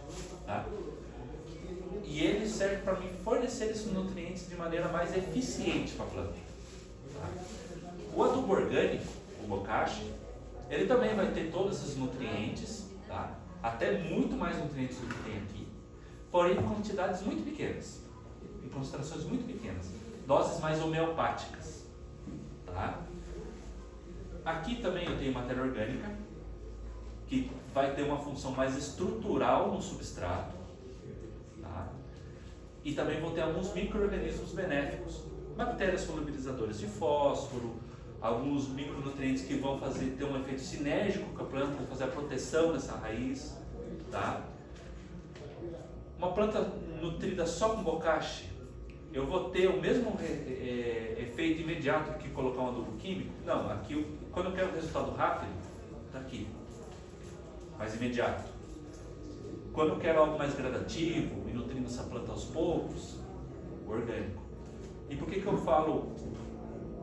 tá? E ele serve para mim fornecer esses nutrientes de maneira mais eficiente para a planta. Tá? O adubo orgânico, o bokashi, ele também vai ter todos esses nutrientes, tá? Até muito mais nutrientes do que tem aqui, porém em quantidades muito pequenas, em concentrações muito pequenas, doses mais homeopáticas. Tá? Aqui também eu tenho matéria orgânica, que vai ter uma função mais estrutural no substrato. Tá? E também vou ter alguns micro-organismos benéficos, bactérias solubilizadoras de fósforo, alguns micronutrientes que vão ter um efeito sinérgico com a planta, vão fazer a proteção dessa raiz. Tá? Uma planta nutrida só com bokashi, eu vou ter o mesmo efeito imediato que colocar um adubo químico? Não, aqui quando eu quero um resultado rápido, está aqui, mais imediato. Quando eu quero algo mais gradativo e nutrindo essa planta aos poucos, orgânico. E por que eu falo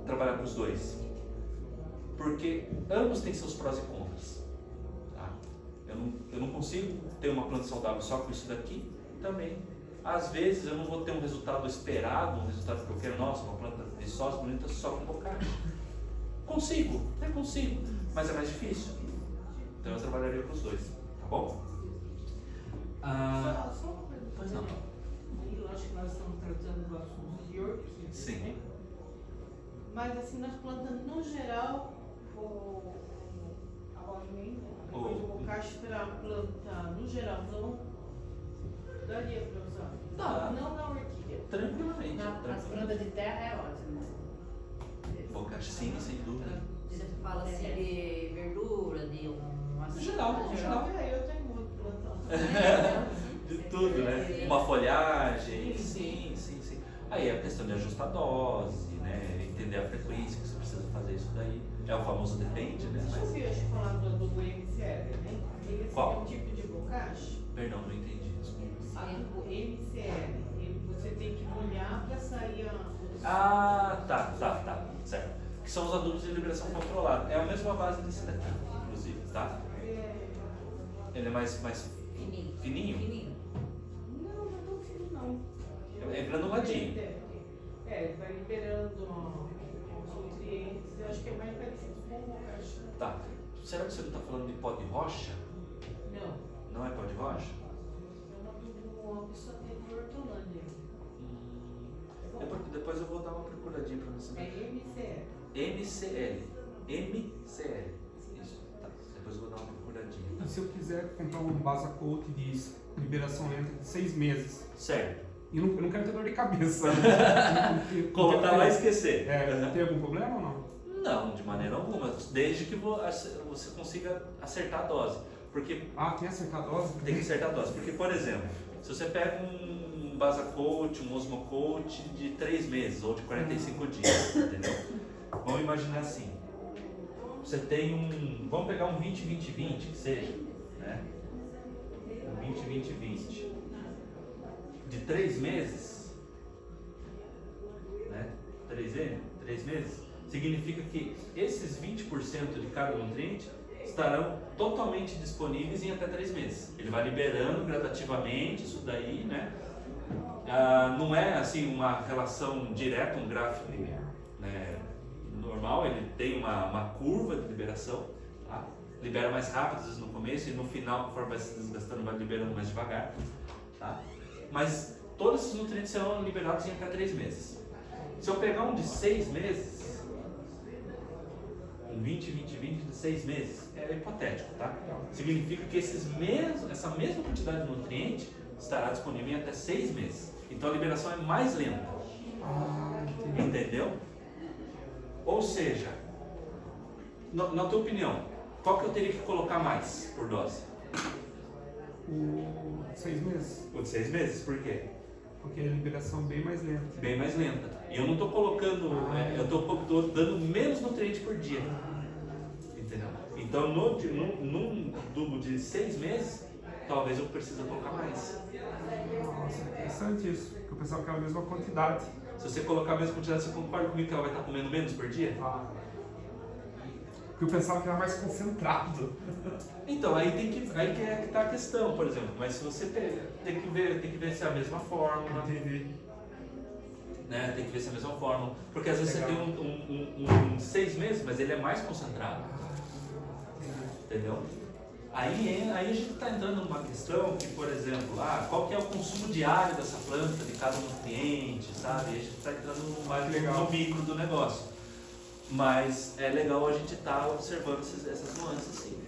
trabalhar com os dois? Porque ambos têm seus prós e contras. Tá? Eu não consigo ter uma planta saudável só com isso daqui também. Às vezes eu não vou ter um resultado esperado, um resultado que eu quero, nossa, uma planta de sócio bonita só com bokashi. Consigo, até consigo, mas é mais difícil. Então eu trabalharia com os dois, tá bom? Só uma coisa. Pois não. Eu acho que nós estamos tratando do assunto de orquídea. Sim. Mas assim, nas plantas no geral, o bokashi para a planta no geralzão daria para usar. Dá. Não na orquídea. Tranquilamente. As plantas de terra é ótimo. Bokashi sim, sem dúvida. Você fala assim de verdura, de uma... No geral, eu tenho muito plantão. De tudo, né? Uma folhagem, sim. Aí é a questão de ajustar a dose, né? Entender a frequência que você precisa fazer isso daí. É o famoso depende, né? Você ouviu a gente falar do adubo MCL, né? Esse Qual? é um tipo de bokashi. Perdão, não entendi. Desculpa. Adubo MCL. Você tem que molhar para sair os Ah, tá, certo. Que são os adubos de liberação controlada. É a mesma base desse daqui, inclusive, tá? Ele é mais Fininho. fininho? Fininho. Não, não é tão fino não. É granuladinho. Ele vai liberando os nutrientes. Eu acho que é mais parecido com o caixa. Tá. Será que você não está falando de pó de rocha? Não. Não é pó de rocha? É um adubo que só tem no Hortolândia. Depois eu vou dar uma procuradinha para você. É MCL. MCL. Isso, tá. Depois eu vou dar uma procuradinha. E se eu quiser comprar um Basacoat de liberação lenta de 6 meses? Certo. E eu não quero ter dor de cabeça. Colocar lá e esquecer. Tem algum problema ou não? Não, de maneira alguma. Desde que você consiga acertar a dose. Porque Ah, tem acertar a dose? tem que acertar a dose. Porque, por exemplo, se você pega um Basacoat, um Osmocoat de 3 meses ou de 45 dias, entendeu? Vamos imaginar assim. Você tem vamos pegar um 20-20-20, que seja, né? Um 20-20-20. De 3 meses, né? 3 meses, significa que esses 20% de cada nutriente estarão totalmente disponíveis em até 3 meses. Ele vai liberando gradativamente isso daí, né? Não é assim uma relação direta, um gráfico, né, normal, ele tem uma curva de liberação, tá? Libera mais rápido às vezes no começo e no final, conforme vai se desgastando, vai liberando mais devagar, tá? Mas todos esses nutrientes serão liberados em até 3 meses. Se eu pegar um de 6 meses, um 20-20-20 de 6 meses, é hipotético, tá? Significa que essa mesma quantidade de nutriente estará disponível em até 6 meses. Então a liberação é mais lenta. Entendeu? Ou seja, na tua opinião, qual que eu teria que colocar mais por dose? O 6 meses. O de 6 meses, por quê? Porque a liberação é bem mais lenta. Bem mais lenta. E eu não estou colocando, eu estou dando menos nutriente por dia. Entendeu? Então num tubo de 6 meses, talvez eu precise colocar mais. Nossa, interessante isso. Porque eu pensava que era a mesma quantidade. Se você colocar a mesma quantidade, você concorda comigo que ela vai estar comendo menos por dia? Porque eu pensava que era mais concentrado. Então, aí que é que tá a questão, por exemplo. Mas se você tem que ver se é a mesma fórmula. Entendi. Né? Tem que ver se é a mesma fórmula. Porque às vezes Legal. você tem um 6 meses, mas ele é mais concentrado. Entendeu? Aí a gente está entrando numa questão que, por exemplo, qual que é o consumo diário dessa planta, de cada nutriente, sabe? A gente está entrando mais no micro do negócio. Mas é legal a gente estar observando essas nuances, sim.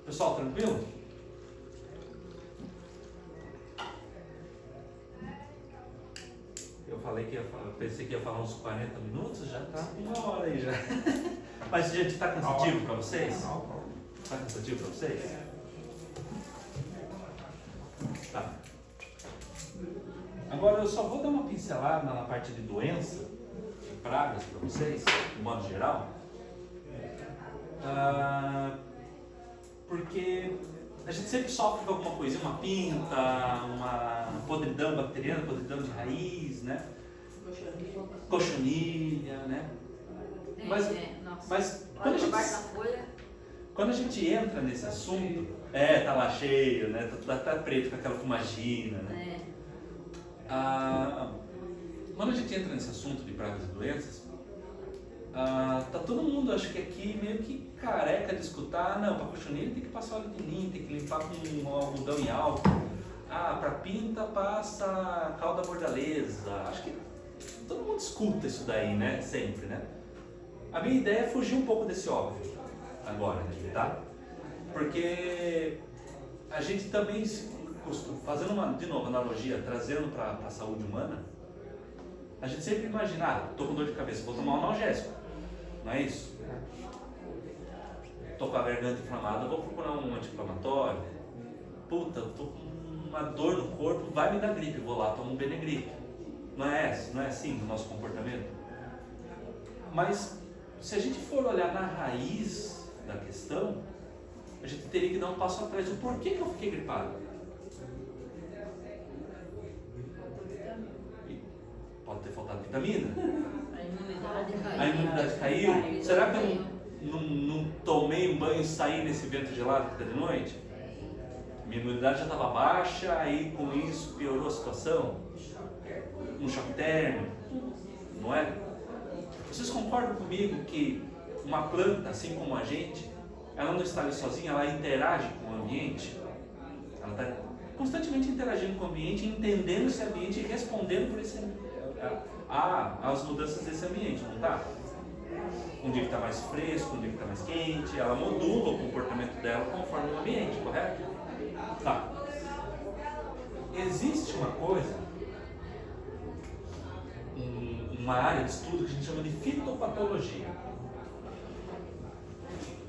Pessoal, tranquilo? Eu falei que pensei que ia falar uns 40 minutos, já está uma hora aí já. Mas, gente, está cansativo para vocês? Está cansativo para vocês? Tá. Agora eu só vou dar uma pincelada na parte de doença, de pragas para vocês, de modo geral. Porque a gente sempre sofre com alguma coisinha, uma pinta, uma podridão bacteriana, podridão de raiz, né? Cochonilha, né? Mas quando a gente entra nesse assunto, tá lá cheio, né? Tá preto com aquela fumagina, né? Quando a gente entra nesse assunto de pragas e doenças, tá todo mundo, acho que aqui, meio que careca de escutar, não, para cochonilha tem que passar óleo de linho, tem que limpar com algodão e álcool. Para pinta passa calda bordaleza. Acho que todo mundo escuta isso daí, né? Sempre, né? A minha ideia é fugir um pouco desse óbvio agora, tá? Porque a gente também fazendo uma, de novo, analogia, trazendo para a saúde humana, a gente sempre imagina, tô com dor de cabeça, vou tomar um analgésico, não é isso? Tô com a garganta inflamada, vou procurar um anti-inflamatório. Puta, tô com uma dor no corpo, vai me dar gripe, vou lá, tomo um Benegripe. Não é assim o nosso comportamento? Mas se a gente for olhar na raiz da questão, a gente teria que dar um passo atrás. O porquê que eu fiquei gripado? vitamina? A imunidade caiu. A imunidade caiu? Será que eu não tomei um banho e saí nesse vento gelado que está de noite? Minha imunidade já estava baixa, aí com isso piorou a situação? Um choque térmico, não é? Vocês concordam comigo que uma planta, assim como a gente, ela não está ali sozinha, ela interage com o ambiente? Ela está constantemente interagindo com o ambiente, entendendo esse ambiente e respondendo por esse às mudanças desse ambiente, não está? Um dia que está mais fresco, um dia que está mais quente, ela modula o comportamento dela conforme o ambiente, correto? Tá. Existe uma coisa, uma área de estudo que a gente chama de fitopatologia.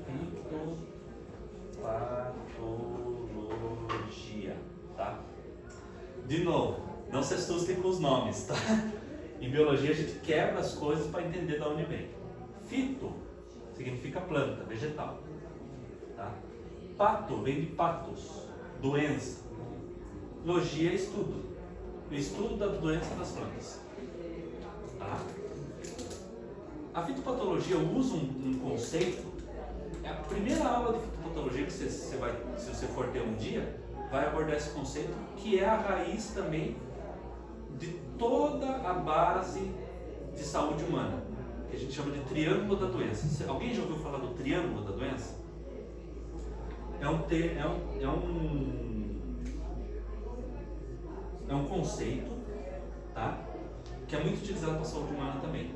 Fitopatologia, tá? De novo, não se assustem com os nomes, tá? Em biologia a gente quebra as coisas para entender de onde vem. Fito significa planta, vegetal, tá? Pato vem de patos, doença. Logia é estudo, o estudo da doença das plantas. Tá? A fitopatologia usa um conceito. É a primeira aula de fitopatologia que você vai, se você for ter um dia, vai abordar esse conceito, que é a raiz também de toda a base de saúde humana, que a gente chama de triângulo da doença. Alguém já ouviu falar do triângulo da doença? É um conceito, tá? Que é muito utilizado para a saúde humana também.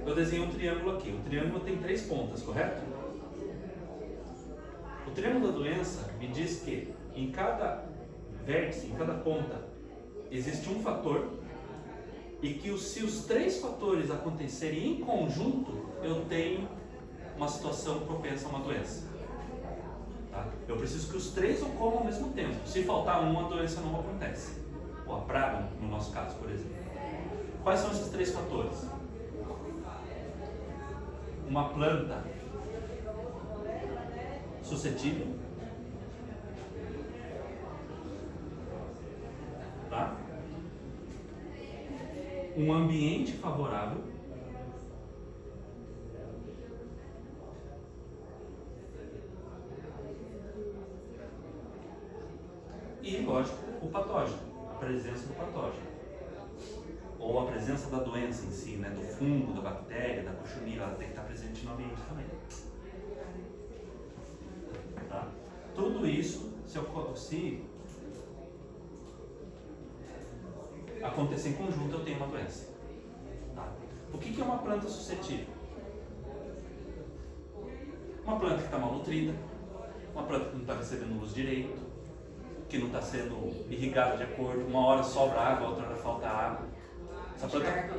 Eu desenhei um triângulo aqui. O triângulo tem 3 pontas, correto? O triângulo da doença me diz que em cada vértice, em cada ponta, existe um fator e que se os 3 fatores acontecerem em conjunto, eu tenho uma situação propensa a uma doença. Tá? Eu preciso que os 3 ocorram ao mesmo tempo. Se faltar um, a doença não acontece. Ou a praga, no nosso caso, por exemplo. Quais são esses 3 fatores? Uma planta suscetível, tá? Um ambiente favorável e, lógico, o patógeno, a presença do patógeno ou a presença da doença em si, né? Do fungo, da bactéria, da cochonilha, ela tem que estar presente no ambiente também. Tá? Tudo isso, se acontecer em conjunto, eu tenho uma doença. Tá? O que é uma planta suscetível? Uma planta que está mal nutrida, uma planta que não está recebendo luz direito, que não está sendo irrigada de acordo, uma hora sobra água, outra hora falta água. Essa planta,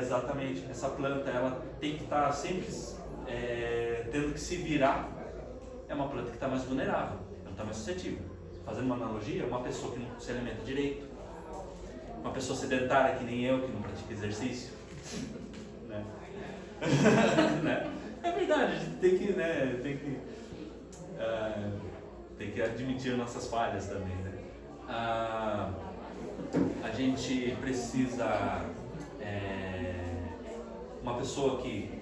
exatamente, essa planta ela tem que estar sempre tendo que se virar. É uma planta que está mais vulnerável, ela está mais suscetível. Fazendo uma analogia, uma pessoa que não se alimenta direito, uma pessoa sedentária que nem eu, que não pratica exercício, né? Né? É verdade, a gente tem que admitir nossas falhas também, né? A gente precisa uma pessoa que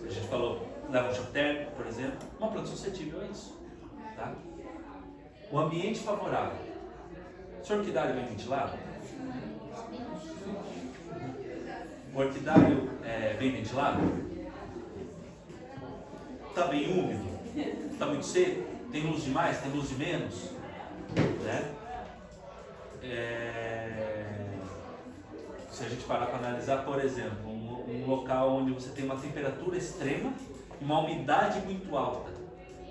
a gente falou leva um choque térmico, por exemplo, uma planta suscetível a isso, tá? O ambiente favorável. Se o orquidário é bem ventilado, o orquidário é bem ventilado, está bem úmido, está muito seco, tem luz de mais, tem luz de menos, né? Se a gente parar para analisar, por exemplo, um local onde você tem uma temperatura extrema e uma umidade muito alta,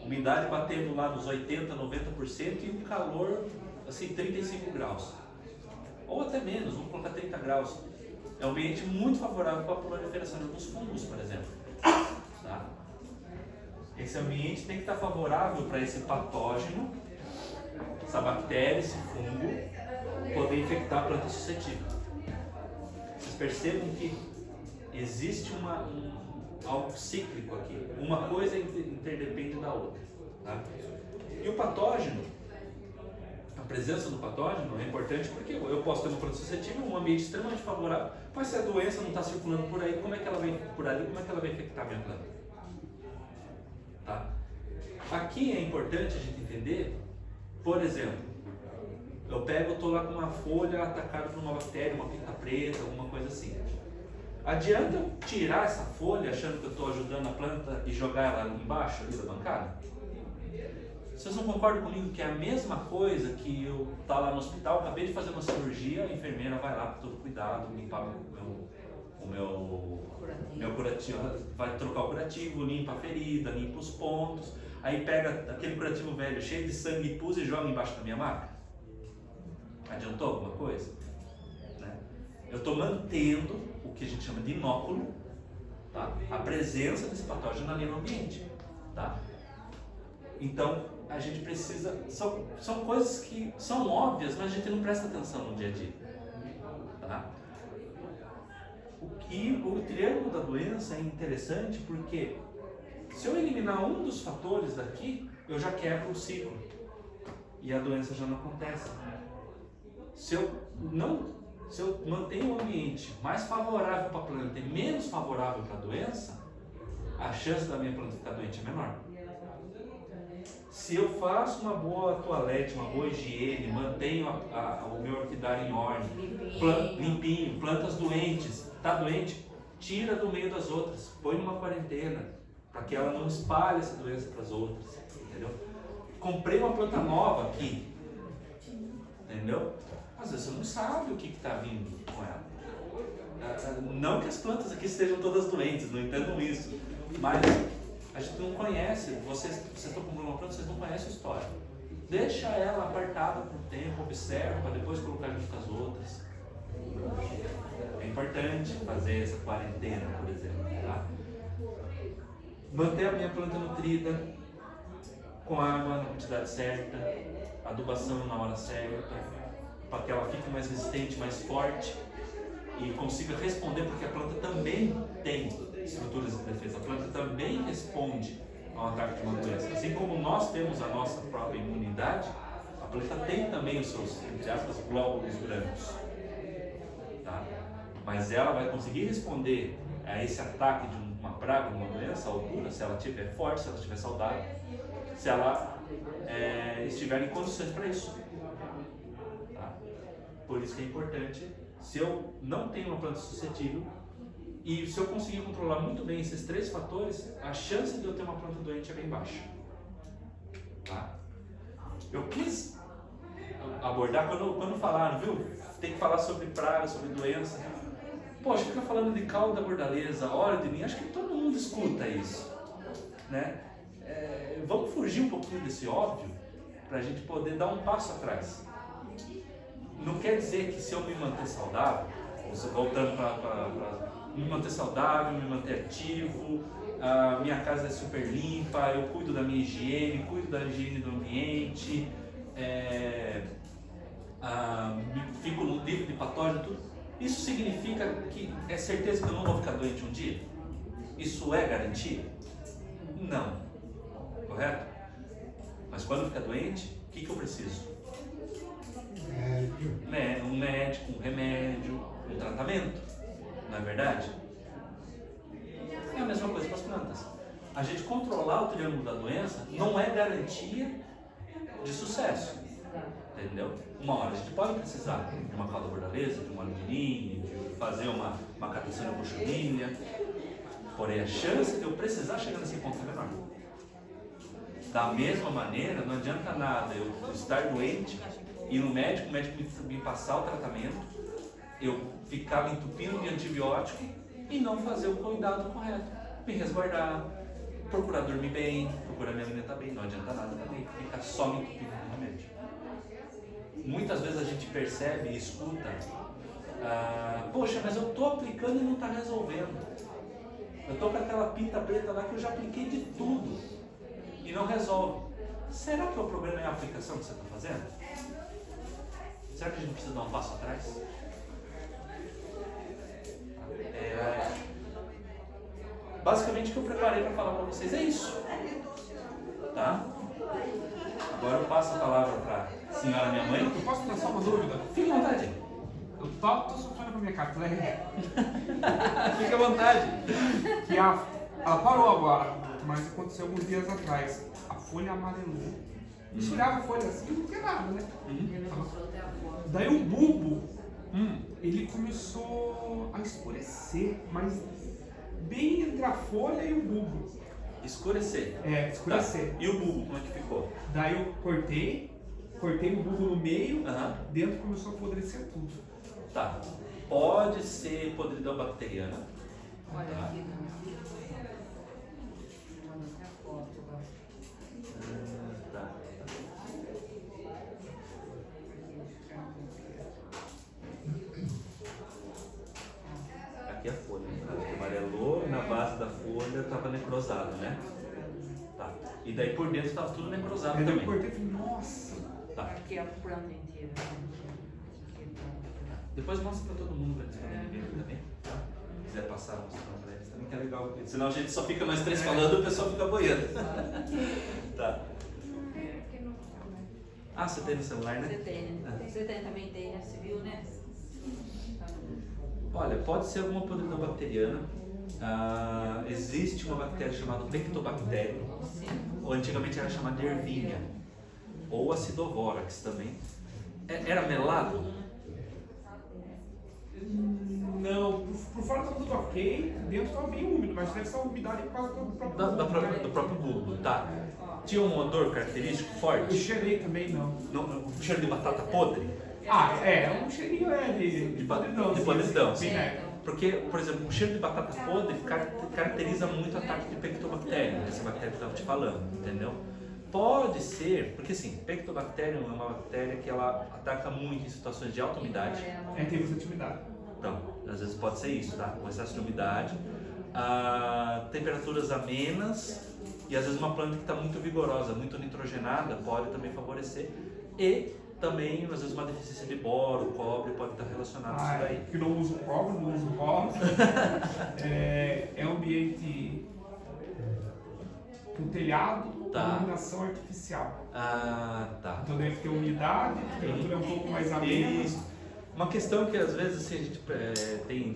umidade batendo lá nos 80%, 90% e um calor assim 35 graus, ou até menos, vamos colocar 30 graus, é um ambiente muito favorável para a proliferação de alguns fungos, por exemplo, tá? Esse ambiente tem que estar favorável para esse patógeno, essa bactéria, esse fungo poder infectar a planta suscetível. Vocês percebam que existe algo cíclico aqui, uma coisa interdepende da outra, tá? E o patógeno presença do patógeno é importante porque eu posso ter uma planta suscetível, um ambiente extremamente favorável, mas se a doença não está circulando por aí, como é que ela vai infectar a minha planta? Tá? Aqui é importante a gente entender, por exemplo, eu estou lá com uma folha atacada por uma bactéria, uma pinta preta, alguma coisa assim. Adianta eu tirar essa folha achando que eu estou ajudando a planta e jogar ela embaixo ali da bancada? Vocês não concordam comigo que é a mesma coisa que eu estar lá no hospital, acabei de fazer uma cirurgia, a enfermeira vai lá com todo cuidado, limpar o meu curativo, vai trocar o curativo, limpa a ferida, limpa os pontos, aí pega aquele curativo velho cheio de sangue e pus e joga embaixo da minha maca? Adiantou alguma coisa? Né? Eu estou mantendo o que a gente chama de inóculo, tá? A presença desse patógeno ali no ambiente. Tá? Então, a gente precisa... São coisas que são óbvias, mas a gente não presta atenção no dia a dia. Tá? O triângulo da doença é interessante porque se eu eliminar um dos fatores daqui, eu já quebro o ciclo. E a doença já não acontece. Se eu mantenho o ambiente mais favorável para a planta e menos favorável para a doença, a chance da minha planta ficar doente é menor. Se eu faço uma boa toalete, uma boa higiene, mantenho o meu orquidário em ordem, limpinho, plantas doentes, está doente, tira do meio das outras, põe numa quarentena, para que ela não espalhe essa doença para as outras, entendeu? Comprei uma planta nova aqui, entendeu? Às vezes você não sabe o que está vindo com ela. Não que as plantas aqui estejam todas doentes, não entendam isso, mas a gente não conhece, vocês estão comprando uma planta, vocês não conhecem a história. Deixa ela apartada por um tempo, observa, para depois colocar junto com as outras. É importante fazer essa quarentena, por exemplo. Tá? Manter a minha planta nutrida, com água na quantidade certa, adubação na hora certa, para que ela fique mais resistente, mais forte e consiga responder, porque a planta também tem estruturas de defesa, a planta também responde ao ataque de uma doença. Assim como nós temos a nossa própria imunidade, a planta tem também os seus, entre aspas, glóbulos brancos. Tá? Mas ela vai conseguir responder a esse ataque de uma praga, de uma doença, à altura, se ela estiver forte, se ela estiver saudável, se ela estiver em condições para isso. Tá? Por isso que é importante, se eu não tenho uma planta suscetível, e se eu conseguir controlar muito bem esses três fatores, a chance de eu ter uma planta doente é bem baixa. Tá? Eu quis abordar, quando falaram, viu? Tem que falar sobre praga, sobre doença. Poxa, fica falando de cauda bordaleza, óleo de ninho, acho que todo mundo escuta isso. Né? Vamos fugir um pouquinho desse óbvio, para a gente poder dar um passo atrás. Não quer dizer que se eu me manter saudável, voltando para me manter saudável, me manter ativo, a minha casa é super limpa, eu cuido da minha higiene, cuido da higiene do ambiente, fico livre de patógeno, tudo. Isso significa que é certeza que eu não vou ficar doente um dia? Isso é garantia? Não. Correto? Mas quando eu ficar doente, o que eu preciso? Um médico, um remédio, um tratamento. Não é verdade? É a mesma coisa para as plantas. A gente controlar o triângulo da doença não é garantia de sucesso. Entendeu? Uma hora a gente pode precisar de uma cauda bordaleza, de um óleo de ninho, de fazer uma catação de cochonilha. Porém, a chance de eu precisar chegar nesse ponto é menor. Da mesma maneira, não adianta nada eu estar doente, ir no médico, o médico me passar o tratamento, eu ficar me entupindo de antibiótico e não fazer o cuidado correto. Me resguardar, procurar dormir bem, procurar me alimentar bem, não adianta nada também, ficar só me entupindo de remédio. Muitas vezes a gente percebe e escuta, poxa, mas eu estou aplicando e não está resolvendo. Eu estou com aquela pinta preta lá que eu já apliquei de tudo e não resolve. Será que o problema é a aplicação que você está fazendo? Será que a gente precisa dar um passo atrás? Basicamente o que eu preparei para falar para vocês é isso. Tá? Agora eu passo a palavra para senhora minha mãe. Eu posso ter só uma dúvida? Fique à vontade. Eu tô sofrendo com a minha cartilagem. Fique à vontade. Que ela parou agora, mas aconteceu alguns dias atrás. A folha amarelou. Você olhava a folha assim, não tinha nada, né? Ele me mostrou até a foto. Daí o bulbo, ele começou a escurecer, mas bem entre a folha e o bulbo. Escurecer. É, escurecer. Tá. E o bulbo, como é que ficou? Daí eu cortei o bulbo no meio, Aham. dentro começou a apodrecer tudo. Tá. Pode ser podridão bacteriana. Olha Tá. aqui, manda até a foto agora. Tá. Aqui é a folha, né? Amarelou, na base da folha estava necrosado, né? Tá. E daí por dentro estava tudo necrosado Aí daí eu também. cortei e falei, nossa. Tá. Aqui é a planta inteira. Depois mostra pra todo mundo pra eles poderem ver também, tá? Se quiser passar mostrando pra eles também, que é legal. Senão a gente só fica nós três falando e o pessoal fica boiando. Tá. Ah, você tem no celular, né? Você tem, né? Você tem, também tem, né? Você viu, né? Olha, pode ser alguma podridão bacteriana. Existe uma bactéria chamada Pectobacterium, ou antigamente era chamada de ervínia, ou acidovorax também. Era melado? Não, por fora estava tudo ok, dentro estava bem úmido, mas deve ser a umidade por causa do próprio Do próprio bulbo, tá. Tinha um odor característico Eu forte? cheirei também, não. Um cheiro de batata podre? Um cheirinho de podridão. De podridão, sim. sim. Porque, por exemplo, o cheiro de batata podre caracteriza muito a ataque de Pectobacterium, essa bactéria que eu estava te falando, entendeu? Pode ser, porque assim, Pectobacterium é uma bactéria que ela ataca muito em situações de alta umidade. Tem bastante umidade. Então, às vezes pode ser isso, tá? Com excesso de umidade, temperaturas amenas e às vezes uma planta que está muito vigorosa, muito nitrogenada pode também favorecer. E também, às vezes, uma deficiência de boro, cobre pode estar relacionado a isso daí. Que não uso cobre, não uso cobre. É um ambiente com telhado, Tá. iluminação artificial. Tá. Então deve ter umidade, a temperatura é um pouco mais amena. Isso. Uma questão que às vezes assim, a gente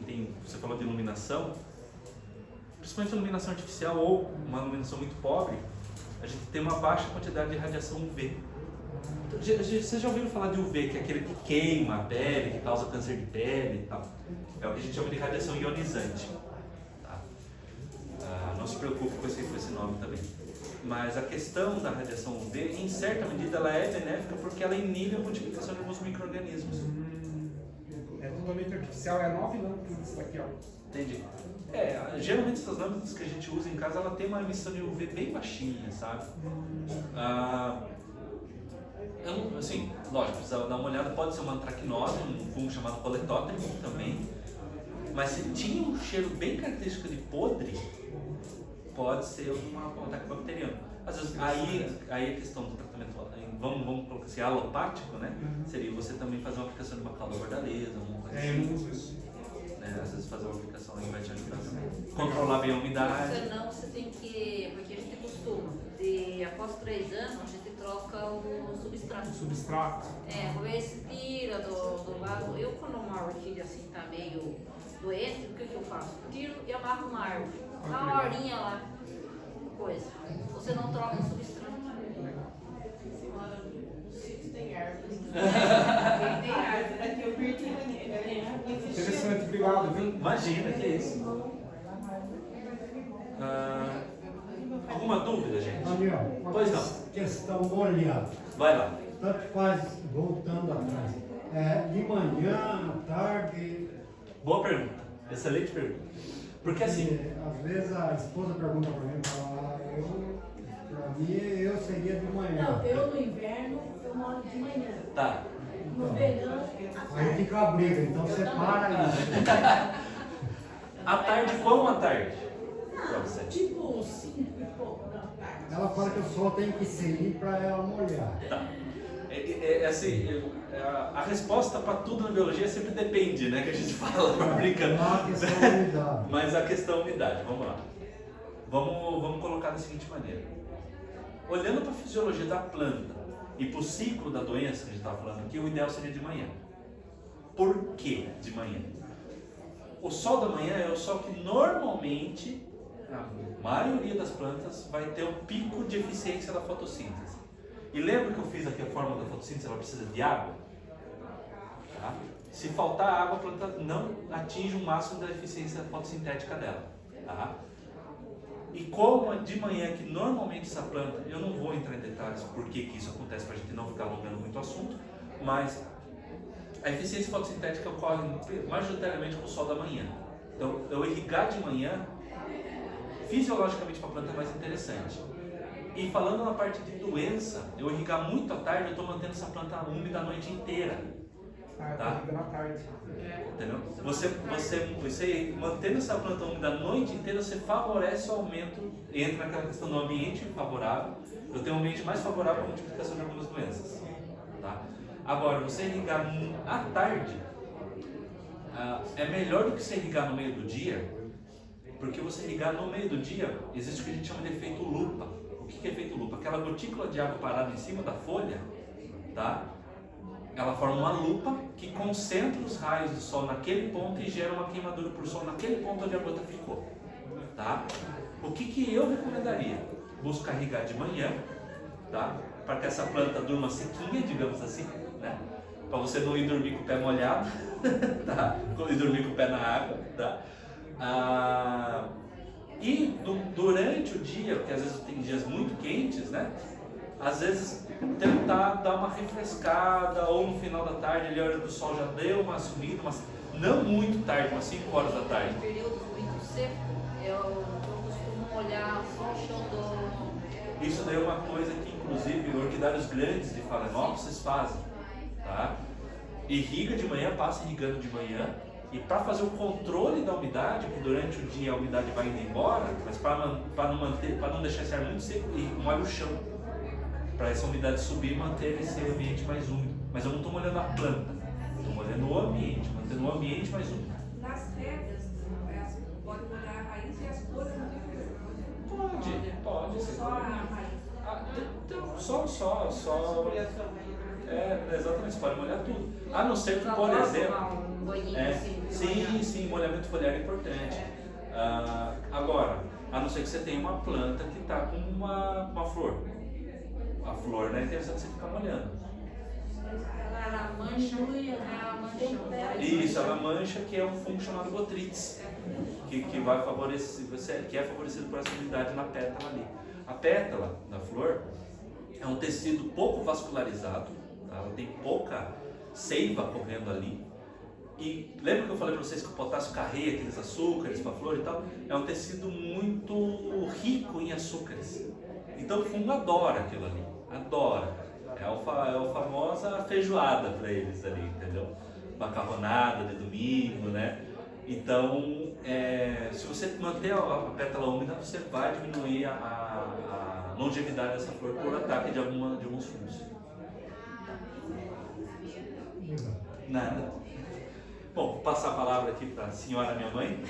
tem, você falou de iluminação, principalmente iluminação artificial ou uma iluminação muito pobre, a gente tem uma baixa quantidade de radiação UV. Vocês já ouviram falar de UV, que é aquele que queima a pele, que causa câncer de pele e tal? É o que a gente chama de radiação ionizante. Tá? Não se preocupe com esse nome também. Mas a questão da radiação UV, em certa medida, ela é benéfica porque ela inibe a multiplicação de alguns micro-organismos. É totalmente artificial, é 9 lâmpadas isso daqui, ó. Entendi. Geralmente essas lâmpadas que a gente usa em casa, ela tem uma emissão de UV bem baixinha, sabe? Assim, lógico, precisa dar uma olhada, pode ser uma antracnose, um fungo chamado coletótrimo também. Mas se tinha um cheiro bem característico de podre, pode ser um ataque bacteriano. Às vezes, aí a questão do tratamento, vamos colocar assim, alopático, né? Seria você também fazer uma aplicação de uma calda bordaleza, alguma coisa Eu não uso isso. né? Às vezes fazer uma aplicação aí vai te ajudar também. Controlar bem a umidade. Senão você tem que, porque a gente costuma, após 3 anos, a gente troca o substrato. Substrato. Vamos ver se tira do vaso. Eu, quando uma orquídea assim tá meio doente, o que eu faço? Tiro e amarro uma árvore. Dá uma horinha lá. Coisa. Você não troca o substrato. Tem árvores. Tem árvore. Aqui eu perdi aqui. Interessante, obrigado, viu? Imagina, que é isso. Alguma dúvida, gente? Daniel, uma Pois não. questão molhada. Vai lá. Tanto faz, voltando atrás. De manhã, à tarde. Boa pergunta. Excelente pergunta. Porque assim, Às vezes a esposa pergunta para mim, para mim eu seria de manhã. Não, eu no inverno, eu moro de manhã. tá. No verão, Aí fica a briga, então separa isso. À tarde, como à tarde? Pra você. tipo 5 e pouco da tarde. Ela fala que o sol tem que sair para ela molhar. Tá. Assim, a resposta para tudo na biologia sempre depende, né? Que a gente fala brincando. A questão da umidade. Mas a questão da umidade, vamos lá. Vamos colocar da seguinte maneira. Olhando para a fisiologia da planta E para o ciclo da doença que a gente estava falando aqui, o ideal seria de manhã. Por que de manhã? O sol da manhã é o sol que normalmente a maioria das plantas vai ter um pico de eficiência da fotossíntese. E lembra que eu fiz aqui a fórmula da fotossíntese? Ela precisa de água. Tá? Se faltar água, a planta não atinge o máximo da eficiência fotossintética dela. Tá? E como de manhã que normalmente essa planta, eu não vou entrar em detalhes por que isso acontece para a gente não ficar alongando muito o assunto, mas a eficiência fotossintética ocorre majoritariamente com o sol da manhã. Então, eu irrigar de manhã, fisiologicamente para a planta é mais interessante. E falando na parte de doença, eu irrigar muito à tarde, eu estou mantendo essa planta úmida a noite inteira. Tá? Na tarde. Entendeu? Você mantendo essa planta úmida a noite inteira, você favorece o aumento, entra naquela questão do ambiente favorável. Eu tenho um ambiente mais favorável para a multiplicação de algumas doenças. Tá? Agora, você irrigar à tarde é melhor do que você irrigar no meio do dia, porque você irrigar no meio do dia, existe o que a gente chama de efeito lupa. O que é efeito lupa? Aquela gotícula de água parada em cima da folha, tá? Ela forma uma lupa que concentra os raios do sol naquele ponto e gera uma queimadura por sol naquele ponto onde a gota ficou. Tá? O que eu recomendaria? Buscar irrigar de manhã, tá? Para que essa planta durma sequinha, digamos assim, né? Para você não ir dormir com o pé molhado, tá? Não ir dormir com o pé na água, tá? E durante o dia, porque às vezes tem dias muito quentes, né? Às vezes tentar dar uma refrescada, ou no final da tarde, ali a hora do sol já deu uma sumida, mas não muito tarde, umas 5 horas da tarde. Em períodos muito secos, eu costumo olhar só o chão do... Isso daí é uma coisa que inclusive orquidários grandes de Phalaenopsis fazem, tá? Irriga de manhã, passa irrigando de manhã, e para fazer o controle da umidade, porque durante o dia a umidade vai indo embora, mas para não deixar esse ar muito seco, molha o chão. Para essa umidade subir e manter esse ambiente mais úmido. Mas eu não estou molhando a planta, estou molhando o ambiente, mantendo o ambiente mais úmido. Nas rédeas, pode molhar a raiz e as folhas não tem problema. Pode. Ou só a raiz. Exatamente, você pode molhar tudo. A não ser que, por exemplo... Um banhinho assim, Sim, molhamento foliar é importante. Agora, a não ser que você tenha uma planta que está com uma flor. A flor não é interessante você ficar molhando. Ela mancha, Isso, ela mancha, que é um fungo chamado botrytis, que vai favorecer, que é favorecido por essa umidade na pétala ali. A pétala da flor é um tecido pouco vascularizado, tá? Ela tem pouca seiva correndo ali. E lembra que eu falei para vocês que o potássio carrega aqueles açúcares para a flor e tal? É um tecido muito rico em açúcares. Então o fungo adora aquilo ali, adora. É a famosa feijoada para eles ali, entendeu? Macarronada de domingo, né? Então, se você manter a pétala úmida, você vai diminuir a longevidade dessa flor por ataque de alguns fungos. Nada. Bom, vou passar a palavra aqui para a senhora, minha mãe,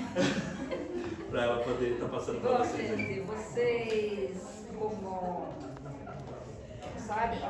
para ela poder estar passando para Bom, vocês. gente, vocês, como sabem,